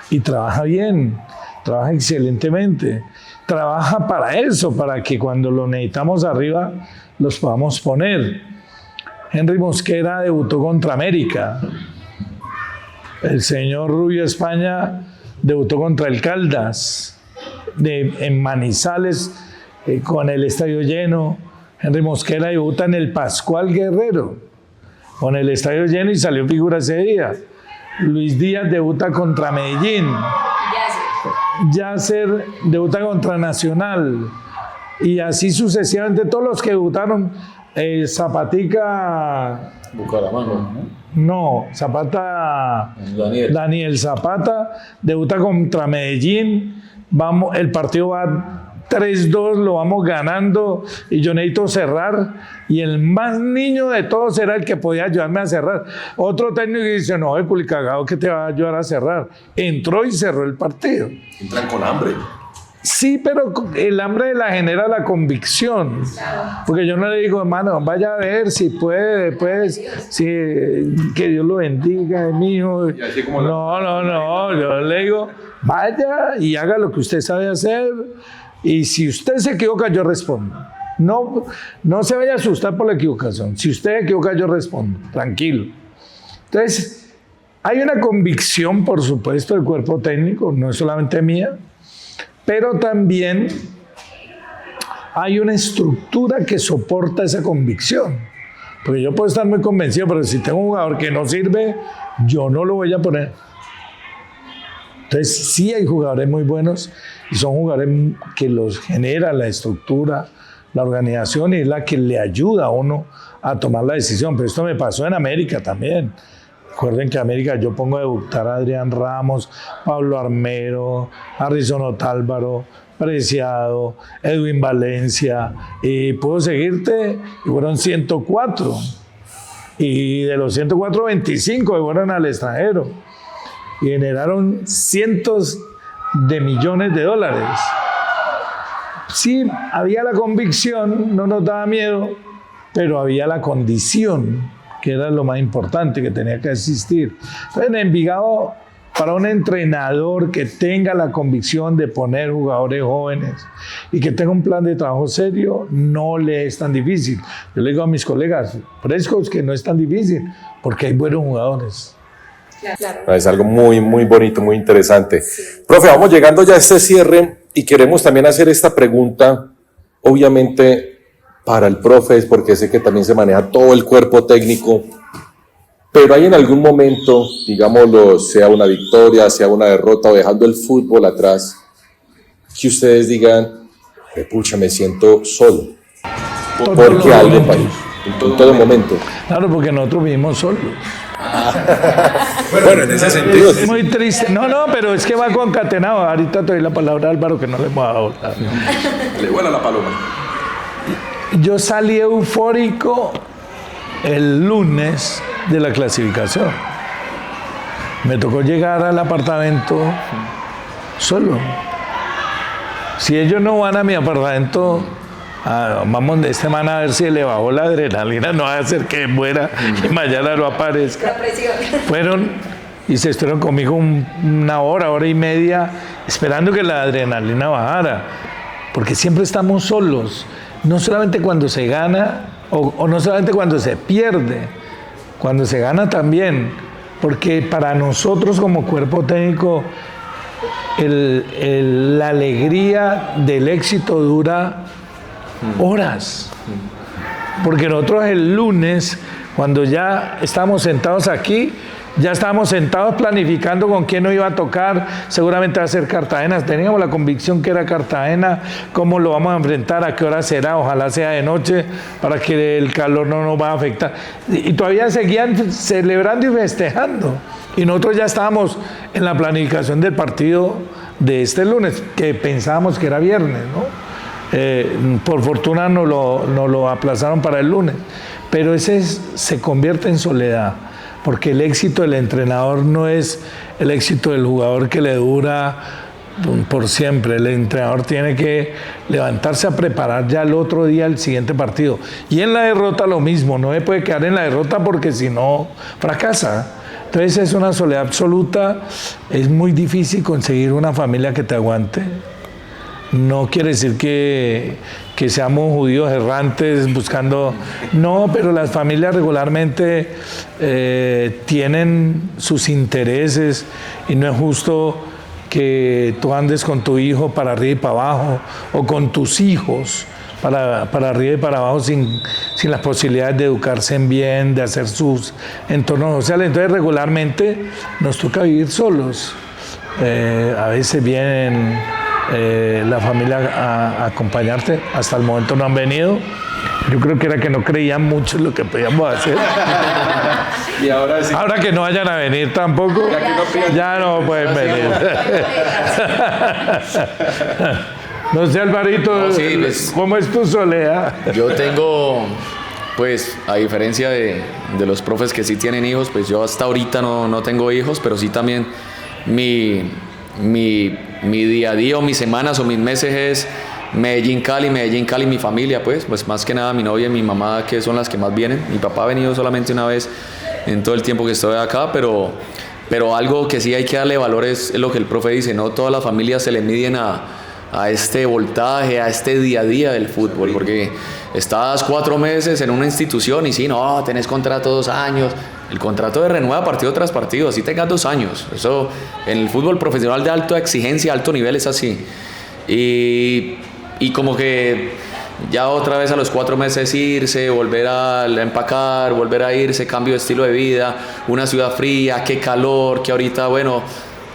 y trabaja bien, trabaja excelentemente, trabaja para eso, para que cuando lo necesitamos arriba los podamos poner. Henry Mosquera debutó contra América. El señor Rubio España debutó contra el Caldas, en Manizales, con el estadio lleno. Henry Mosquera debuta en el Pascual Guerrero, con el estadio lleno, y salió figura ese día. Luis Díaz debuta contra Medellín. Yasser debuta contra Nacional. Y así sucesivamente todos los que debutaron. Zapatica... Bucaramanga, No, Zapata... Daniel. Daniel Zapata debuta contra Medellín. El partido va 3-2, lo vamos ganando y yo necesito cerrar, y el más niño de todos era el que podía ayudarme a cerrar. Otro técnico dice, no, el culicagado que te va a ayudar a cerrar. Entró y cerró el partido. Entran con hambre. Sí, pero el hambre la genera la convicción. Porque yo no le digo, hermano, vaya a ver si puede, pues, si, que Dios lo bendiga, mi hijo. No, yo le digo, vaya y haga lo que usted sabe hacer, y si usted se equivoca, yo respondo. No se vaya a asustar por la equivocación. Si usted se equivoca, yo respondo, tranquilo. Entonces, hay una convicción, por supuesto, del cuerpo técnico, no es solamente mía, pero también hay una estructura que soporta esa convicción. Porque yo puedo estar muy convencido, pero si tengo un jugador que no sirve, yo no lo voy a poner. Entonces sí hay jugadores muy buenos, y son jugadores que los genera la estructura, la organización, y es la que le ayuda a uno a tomar la decisión. Pero esto me pasó en América también. Recuerden que en América yo pongo a debutar a Adrián Ramos, Pablo Armero, Harrison Otálvaro, Preciado, Edwin Valencia, y puedo seguirte, y fueron 104. Y de los 104, 25 fueron al extranjero. Y generaron cientos de millones de dólares. Sí, había la convicción, no nos daba miedo, pero había la condición, que era lo más importante, que tenía que existir. Entonces, en Envigado, para un entrenador que tenga la convicción de poner jugadores jóvenes y que tenga un plan de trabajo serio, no le es tan difícil. Yo le digo a mis colegas frescos que no es tan difícil, porque hay buenos jugadores. Claro. Es algo muy, muy bonito, muy interesante. Sí. Profe, vamos llegando ya a este cierre y queremos también hacer esta pregunta, obviamente para el profe, porque sé que también se maneja todo el cuerpo técnico, pero hay en algún momento, digámoslo, sea una victoria, sea una derrota o dejando el fútbol atrás, que ustedes digan, pucha, me siento solo. Porque algo pasó. En todo momento. Claro, porque nosotros vivimos solos. Bueno, en ese sentido. Es muy triste. No, pero es que va concatenado. Ahorita te doy la palabra a Álvaro, que no le hemos dado. Le vuela la paloma. Yo salí eufórico el lunes de la clasificación. Me tocó llegar al apartamento solo. Si ellos no van a mi apartamento, vamos de semana a ver si le bajó la adrenalina, no va a hacer que muera y mañana no aparezca. Fueron y se estuvieron conmigo una hora y media esperando que la adrenalina bajara, porque siempre estamos solos, no solamente cuando se gana o no solamente cuando se pierde, cuando se gana también, porque para nosotros como cuerpo técnico la alegría del éxito dura horas, porque nosotros el lunes, cuando ya estábamos sentados aquí, ya estábamos sentados planificando con quién nos iba a tocar, seguramente va a ser Cartagena, teníamos la convicción que era Cartagena, cómo lo vamos a enfrentar, a qué hora será, ojalá sea de noche, para que el calor no nos va a afectar, y todavía seguían celebrando y festejando, y nosotros ya estábamos en la planificación del partido de este lunes, que pensábamos que era viernes, ¿no? Por fortuna no lo aplazaron para el lunes, pero ese se convierte en soledad, porque el éxito del entrenador no es el éxito del jugador que le dura por siempre. El entrenador tiene que levantarse a preparar ya el otro día el siguiente partido, y en la derrota lo mismo, no se puede quedar en la derrota porque si no fracasa. Entonces es una soledad absoluta, es muy difícil conseguir una familia que te aguante. No quiere decir que seamos judíos errantes buscando... No, pero las familias regularmente tienen sus intereses y no es justo que tú andes con tu hijo para arriba y para abajo o con tus hijos para arriba y para abajo sin las posibilidades de educarse en bien, de hacer sus entornos sociales. Entonces regularmente nos toca vivir solos. A veces vienen... la familia a acompañarte, hasta el momento no han venido. Yo creo que era que no creían mucho en lo que podíamos hacer. Y ahora sí. Ahora que no vayan a venir tampoco, ya no pueden venir. No sé, Alvarito, No, sí, pues, ¿cómo es tu soledad? Yo tengo, pues, a diferencia de los profes que sí tienen hijos, pues yo hasta ahorita no tengo hijos, pero sí también mi día a día o mis semanas o mis meses es Medellín, Cali, mi familia, pues más que nada mi novia y mi mamá, que son las que más vienen. Mi papá ha venido solamente una vez en todo el tiempo que estoy acá, pero algo que sí hay que darle valor es lo que el profe dice, no todas las familias se le miden a este voltaje, a este día a día del fútbol, porque estás 4 meses en una institución y sí, no, tenés contrato 2 años, el contrato de renueva partido tras partido, así tengas 2 años, eso en el fútbol profesional de alta exigencia, alto nivel es así, y como que ya otra vez a los 4 meses irse, volver a empacar, volver a irse, cambio de estilo de vida, una ciudad fría, qué calor, que ahorita, bueno,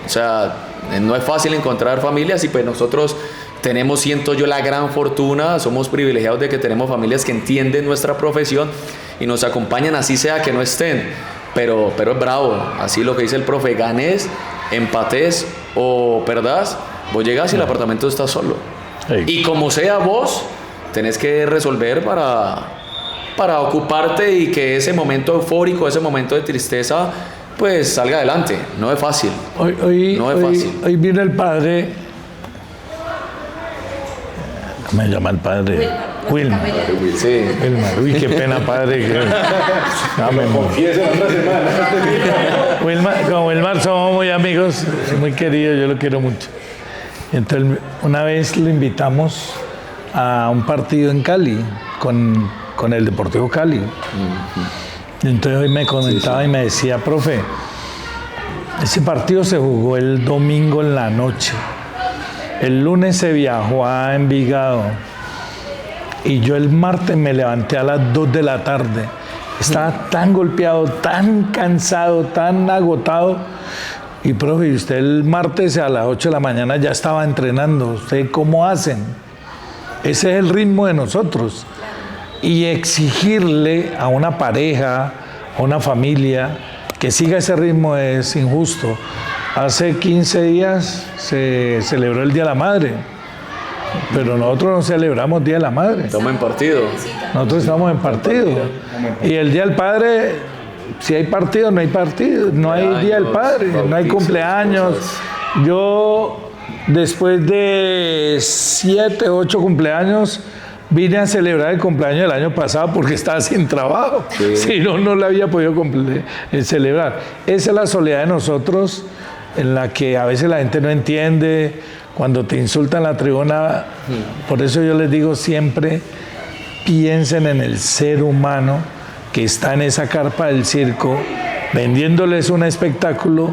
o sea, no es fácil encontrar familias y pues nosotros tenemos, siento yo, la gran fortuna, somos privilegiados de que tenemos familias que entienden nuestra profesión y nos acompañan, así sea que no estén, pero es bravo, así lo que dice el profe, ganes, empates o perdás, Vos llegas y el apartamento está solo. Ey. Y como sea vos, tenés que resolver para ocuparte y que ese momento eufórico, ese momento de tristeza, pues salga adelante. No es fácil. No es fácil. Hoy vino el padre. ¿Cómo me llama el padre? Wilmar. Sí. Wilmar. Uy, qué pena, padre. Con Wilmar somos muy amigos, es muy querido, yo lo quiero mucho. Entonces, una vez lo invitamos a un partido en Cali con el Deportivo Cali. Entonces hoy me comentaba y me decía, profe, ese partido se jugó el domingo en la noche. El lunes se viajó a Envigado y yo el martes me levanté a las 2 de la tarde. Estaba tan golpeado, tan cansado, tan agotado. Y profe, y usted el martes a las 8 de la mañana ya estaba entrenando. ¿Usted cómo hacen? Ese es el ritmo de nosotros. Y exigirle a una pareja, a una familia, que siga ese ritmo es injusto. Hace 15 días se celebró el Día de la Madre, pero nosotros no celebramos Día de la Madre. Estamos en partido. Nosotros estamos en partido. Y el Día del Padre, si hay partido, no hay partido. No hay Día del Padre, no hay cumpleaños. Yo, después de 7, 8 cumpleaños, vine a celebrar el cumpleaños del año pasado porque estaba sin trabajo. Sí. Si no, no lo había podido celebrar. Esa es la soledad de nosotros, en la que a veces la gente no entiende, cuando te insultan en la tribuna. Por eso yo les digo siempre, piensen en el ser humano que está en esa carpa del circo, vendiéndoles un espectáculo,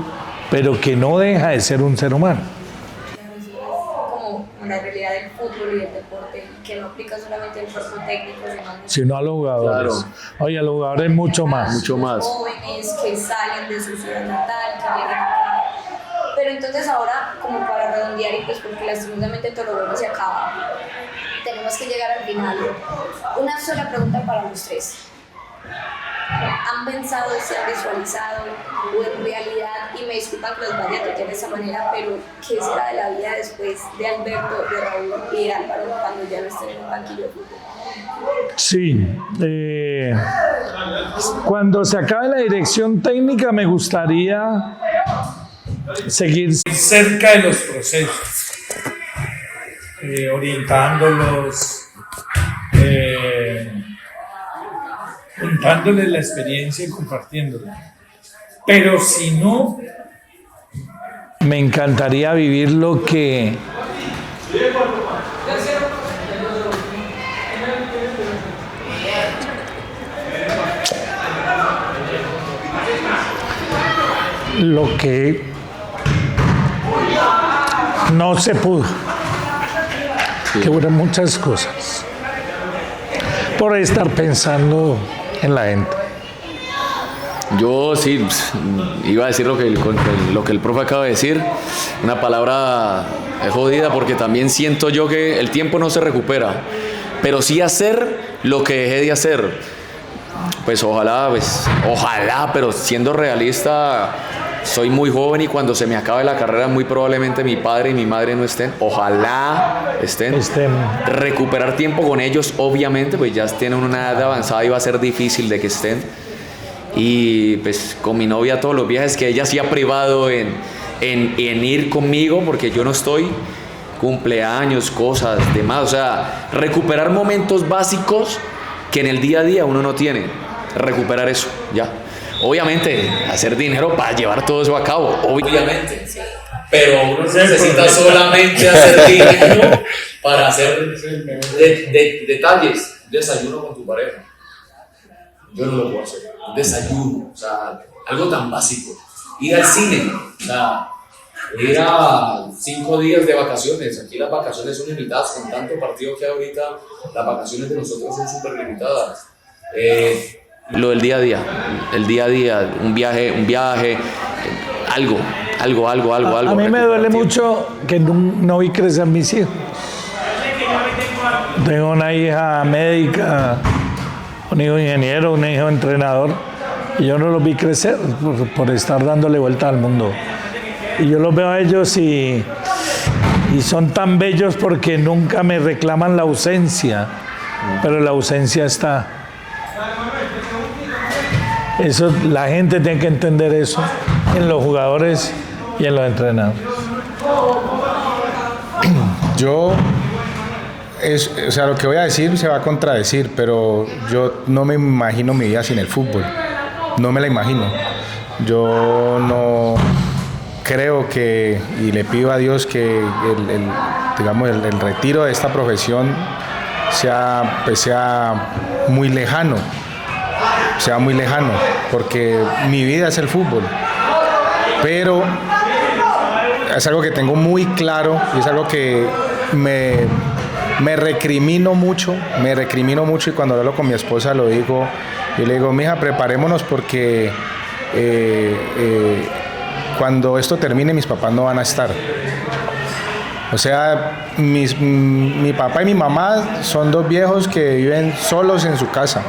pero que no deja de ser un ser humano. Como la realidad del fútbol y del deporte, que no aplica solamente el cuerpo técnico, Sino a los jugadores. Claro. Oye, a los jugadores mucho más. Mucho más. jóvenes que salen de su ciudad natal, que llegan acá. Pero entonces ahora, como para redondear y pues porque lastimosamente todo lo bueno se acaba, tenemos que llegar al final. Una sola pregunta para los tres. ¿Han pensado y se han visualizado o en realidad, y me disculpan que los vaya a tocar de esa manera, pero qué será de la vida después de Alberto, de Raúl y de Álvaro cuando ya no estén en un banquillo de fútbol? Sí. Cuando se acabe la dirección técnica me gustaría seguir cerca de los procesos, orientándolos, contándoles la experiencia y compartiéndola. Pero si no, me encantaría vivir lo que no se pudo, que hubo muchas cosas por estar pensando en la gente. Yo sí, iba a decir lo que el profe acaba de decir, una palabra jodida porque también siento yo que el tiempo no se recupera, pero sí hacer lo que dejé de hacer. Pues ojalá, pero siendo realista, soy muy joven y cuando se me acabe la carrera muy probablemente mi padre y mi madre no estén. Ojalá estén. Recuperar tiempo con ellos, obviamente, pues ya tienen una edad avanzada y va a ser difícil de que estén. Y pues con mi novia todos los viajes que ella sí ha privado en ir conmigo porque yo no estoy, cumpleaños, cosas, demás. O sea, recuperar momentos básicos que en el día a día uno no tiene. Recuperar eso, ya. Obviamente, hacer dinero para llevar todo eso a cabo, obviamente. Pero uno necesita solamente hacer dinero para hacer detalles. Desayuno con tu pareja. Yo no lo puedo hacer. Desayuno, o sea, algo tan básico. Ir al cine, o sea, ir a 5 días de vacaciones. Aquí las vacaciones son limitadas, con tanto partido que hay ahorita, las vacaciones de nosotros son súper limitadas. Lo del día a día, un viaje, algo. A mí me duele mucho que no vi crecer mis hijos. Tengo una hija médica, un hijo ingeniero, un hijo entrenador, y yo no los vi crecer por estar dándole vuelta al mundo. Y yo los veo a ellos y Y son tan bellos porque nunca me reclaman la ausencia, pero la ausencia está. Eso, la gente tiene que entender eso en los jugadores y en los entrenadores. O sea, lo que voy a decir se va a contradecir, pero yo no me imagino mi vida sin el fútbol. No me la imagino. Yo no creo que, y le pido a Dios que el retiro de esta profesión sea muy lejano. Sea muy lejano, porque mi vida es el fútbol. Pero es algo que tengo muy claro y es algo que me recrimino mucho, y cuando hablo con mi esposa lo digo, yo le digo, mija, preparémonos porque cuando esto termine mis papás no van a estar. O sea, mi papá y mi mamá son dos viejos que viven solos en su casa.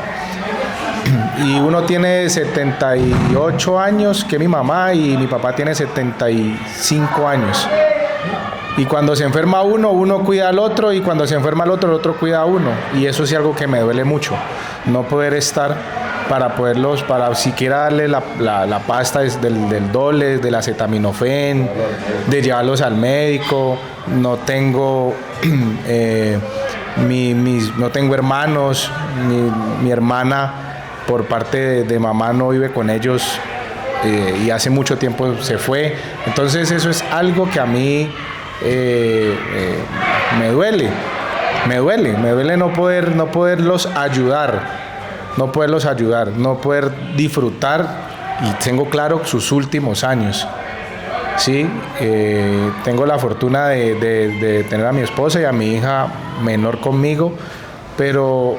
Y uno tiene 78 años, que es mi mamá, y mi papá tiene 75 años. Y cuando se enferma uno cuida al otro, y cuando se enferma el otro cuida a uno. Y eso es algo que me duele mucho, no poder estar para siquiera darle la pasta del Doles, del acetaminofén, de llevarlos al médico. No tengo, no tengo hermanos, mi hermana por parte de mamá no vive con ellos y hace mucho tiempo se fue. Entonces eso es algo que a mí me duele no poderlos ayudar, no poder disfrutar, y tengo claro sus últimos años. Sí, tengo la fortuna de tener a mi esposa y a mi hija menor conmigo, pero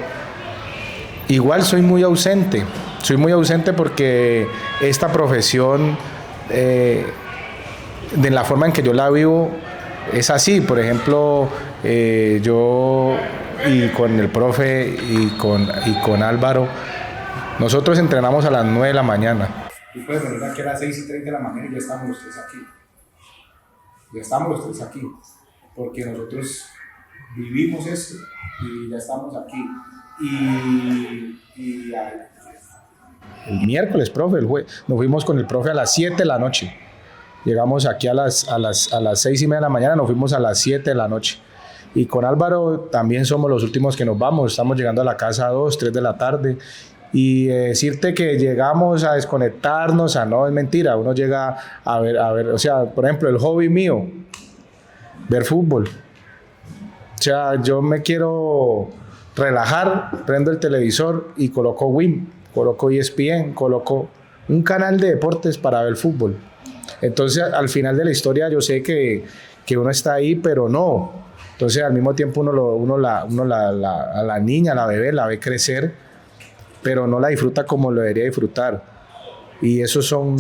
igual soy muy ausente porque esta profesión, de la forma en que yo la vivo, es así. Por ejemplo, yo y con el profe y con Álvaro, nosotros entrenamos a las 9 de la mañana. Y puedes venir aquí a las 6:30 de la mañana y ya estamos los tres aquí. Porque nosotros vivimos esto y ya estamos aquí. El miércoles, profe, nos fuimos con el profe a las 7 de la noche. Llegamos aquí a las 6:30 de la mañana, nos fuimos a las 7 de la noche. Y con Álvaro también somos los últimos que nos vamos. Estamos llegando a la casa a 2, 3 de la tarde. Y decirte que llegamos a desconectarnos, no, es mentira. Uno llega a ver, o sea, por ejemplo, el hobby mío, ver fútbol. O sea, yo me quiero relajar, prendo el televisor y coloco WIM, coloco ESPN, coloco un canal de deportes para ver fútbol. Entonces, al final de la historia yo sé que uno está ahí, pero no. Entonces, al mismo tiempo a la niña, a la bebé, la ve crecer, pero no la disfruta como lo debería disfrutar. Y esos son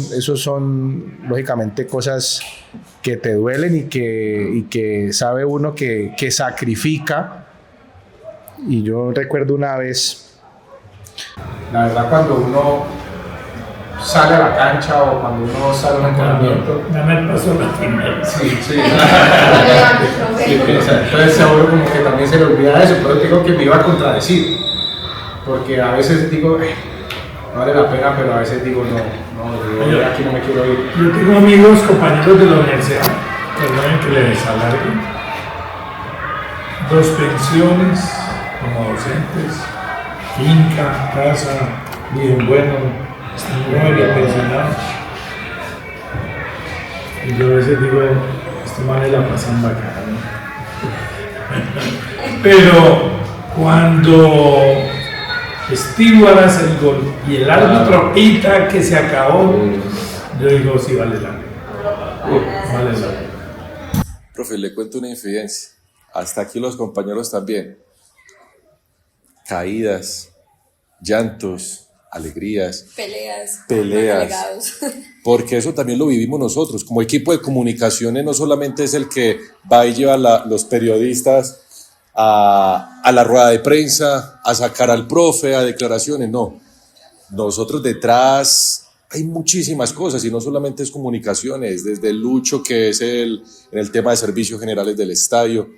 lógicamente cosas que te duelen y que sabe uno que sacrifica. Y yo recuerdo una vez, la verdad, cuando uno sale a la cancha o cuando uno sale a un entrenamiento. Dame el paso la primera. Sí. Entonces seguro como que también se le olvida eso, pero digo que me iba a contradecir. Porque a veces digo, no vale la pena, pero a veces digo, no, yo aquí no me quiero ir. Yo tengo amigos, compañeros de la universidad, perdonen que les alargue, 2 pensiones como docentes, finca, casa, bien bueno, están muy pensionados. Y yo a veces digo, este man la pasan bacán. Pero cuando Stewart hace el gol y el árbitro pita que se acabó, yo digo, sí, vale la pena. Vale la pena. Profe, le cuento una infidencia. Hasta aquí los compañeros también. Caídas, llantos, alegrías, peleas. Porque eso también lo vivimos nosotros. Como equipo de comunicaciones no solamente es el que va y lleva los periodistas a la rueda de prensa, a sacar al profe, a declaraciones, no. Nosotros detrás hay muchísimas cosas y no solamente es comunicaciones, desde el Lucho, que es en el tema de servicios generales del estadio.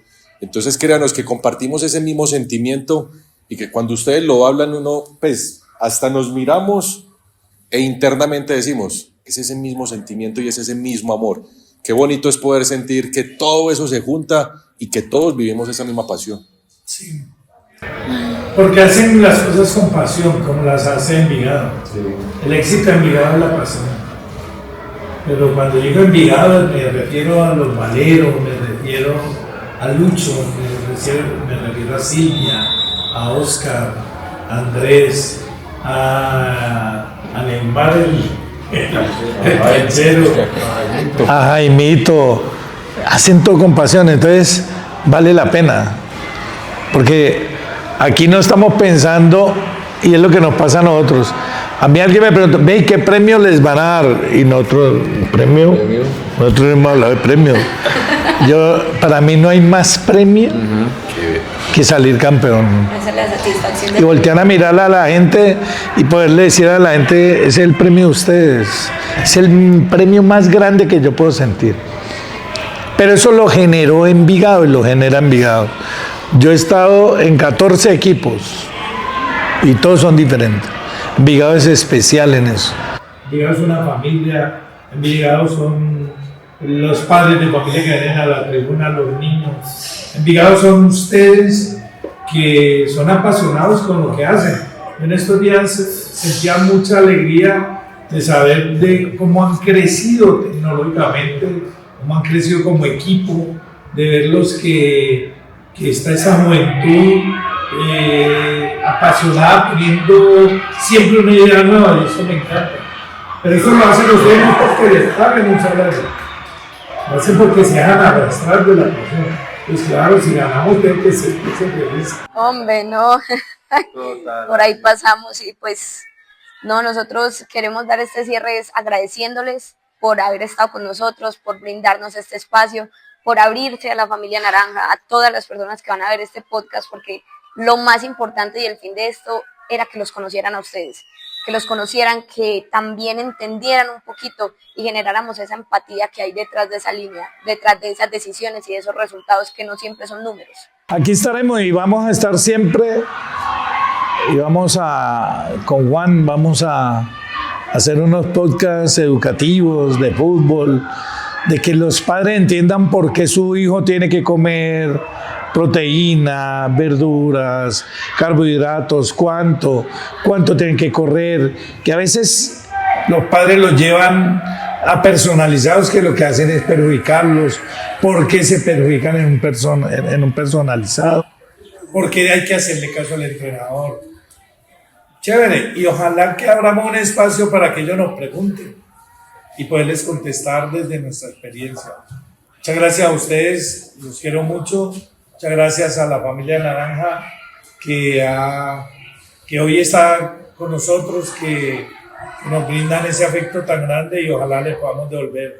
Entonces créanos que compartimos ese mismo sentimiento y que cuando ustedes lo hablan uno, pues hasta nos miramos e internamente decimos, es ese mismo sentimiento y es ese mismo amor. Qué bonito es poder sentir que todo eso se junta y que todos vivimos esa misma pasión. Sí. Porque hacen las cosas con pasión, como las hace Envigado. Sí. El éxito de Envigado es la pasión. Pero cuando digo Envigado me refiero a los Valeros, me refiero a Lucho, me refiero a Silvia, a Oscar, a Andrés, a Neymar, el ranchero, a Jaimito. Hacen todo con pasión, entonces vale la pena. Porque aquí no estamos pensando, y es lo que nos pasa a nosotros. A mí alguien me preguntó, ve, ¿qué premio les van a dar? Y nosotros, ¿premio? Nosotros hemos hablado de premio. Para mí no hay más premio que salir campeón. Esa es la satisfacción. Y voltean a mirar a la gente y poderle decir a la gente, es el premio de ustedes. Es el premio más grande que yo puedo sentir. Pero eso lo generó Envigado y lo genera Envigado. Yo he estado en 14 equipos y todos son diferentes. Envigado es especial en eso. Envigado es una familia, Envigado son los padres de familia que vienen a la tribuna, los niños. Envigado son ustedes que son apasionados con lo que hacen. En estos días sentía mucha alegría de saber de cómo han crecido tecnológicamente, cómo han crecido como equipo, de verlos que está esa juventud apasionada, teniendo siempre una idea nueva, y eso me encanta. Pero eso lo hacen ustedes no porque les paguen un salario, lo hacen porque se dejan arrastrar de la pasión. Pues claro, si ganamos tengo que ser feliz. Hombre, no, por ahí pasamos y pues no, nosotros queremos dar este cierre agradeciéndoles por haber estado con nosotros, por brindarnos este espacio, por abrirse a la familia Naranja, a todas las personas que van a ver este podcast, porque lo más importante y el fin de esto era que los conocieran a ustedes, que los conocieran, que también entendieran un poquito y generáramos esa empatía que hay detrás de esa línea, detrás de esas decisiones y de esos resultados que no siempre son números. Aquí estaremos y vamos a estar siempre, y con Juan vamos a hacer unos podcasts educativos de fútbol, de que los padres entiendan por qué su hijo tiene que comer proteína, verduras, carbohidratos, cuánto tienen que correr, que a veces los padres los llevan a personalizados, que lo que hacen es perjudicarlos. ¿Por qué se perjudican en un personalizado? Porque hay que hacerle caso al entrenador. Chévere, y ojalá que abramos un espacio para que ellos nos pregunten y poderles contestar desde nuestra experiencia. Muchas gracias a ustedes, los quiero mucho. Muchas gracias a la familia Naranja que hoy está con nosotros, que nos brindan ese afecto tan grande y ojalá les podamos devolver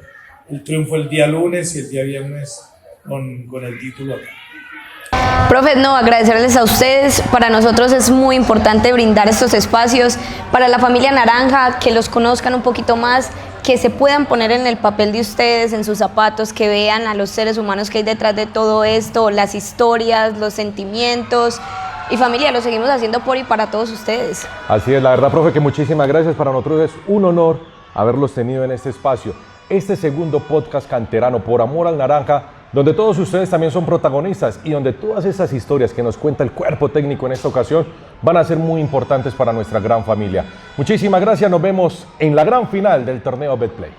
el triunfo el día lunes y el día viernes con el título acá. Profe, no, agradecerles a ustedes. Para nosotros es muy importante brindar estos espacios para la familia Naranja, que los conozcan un poquito más, que se puedan poner en el papel de ustedes, en sus zapatos, que vean a los seres humanos que hay detrás de todo esto, las historias, los sentimientos. Y familia, lo seguimos haciendo por y para todos ustedes. Así es, la verdad, profe, que muchísimas gracias. Para nosotros es un honor haberlos tenido en este espacio. Este segundo podcast canterano, Por Amor al Naranja, donde todos ustedes también son protagonistas y donde todas esas historias que nos cuenta el cuerpo técnico en esta ocasión van a ser muy importantes para nuestra gran familia. Muchísimas gracias, nos vemos en la gran final del torneo Betplay.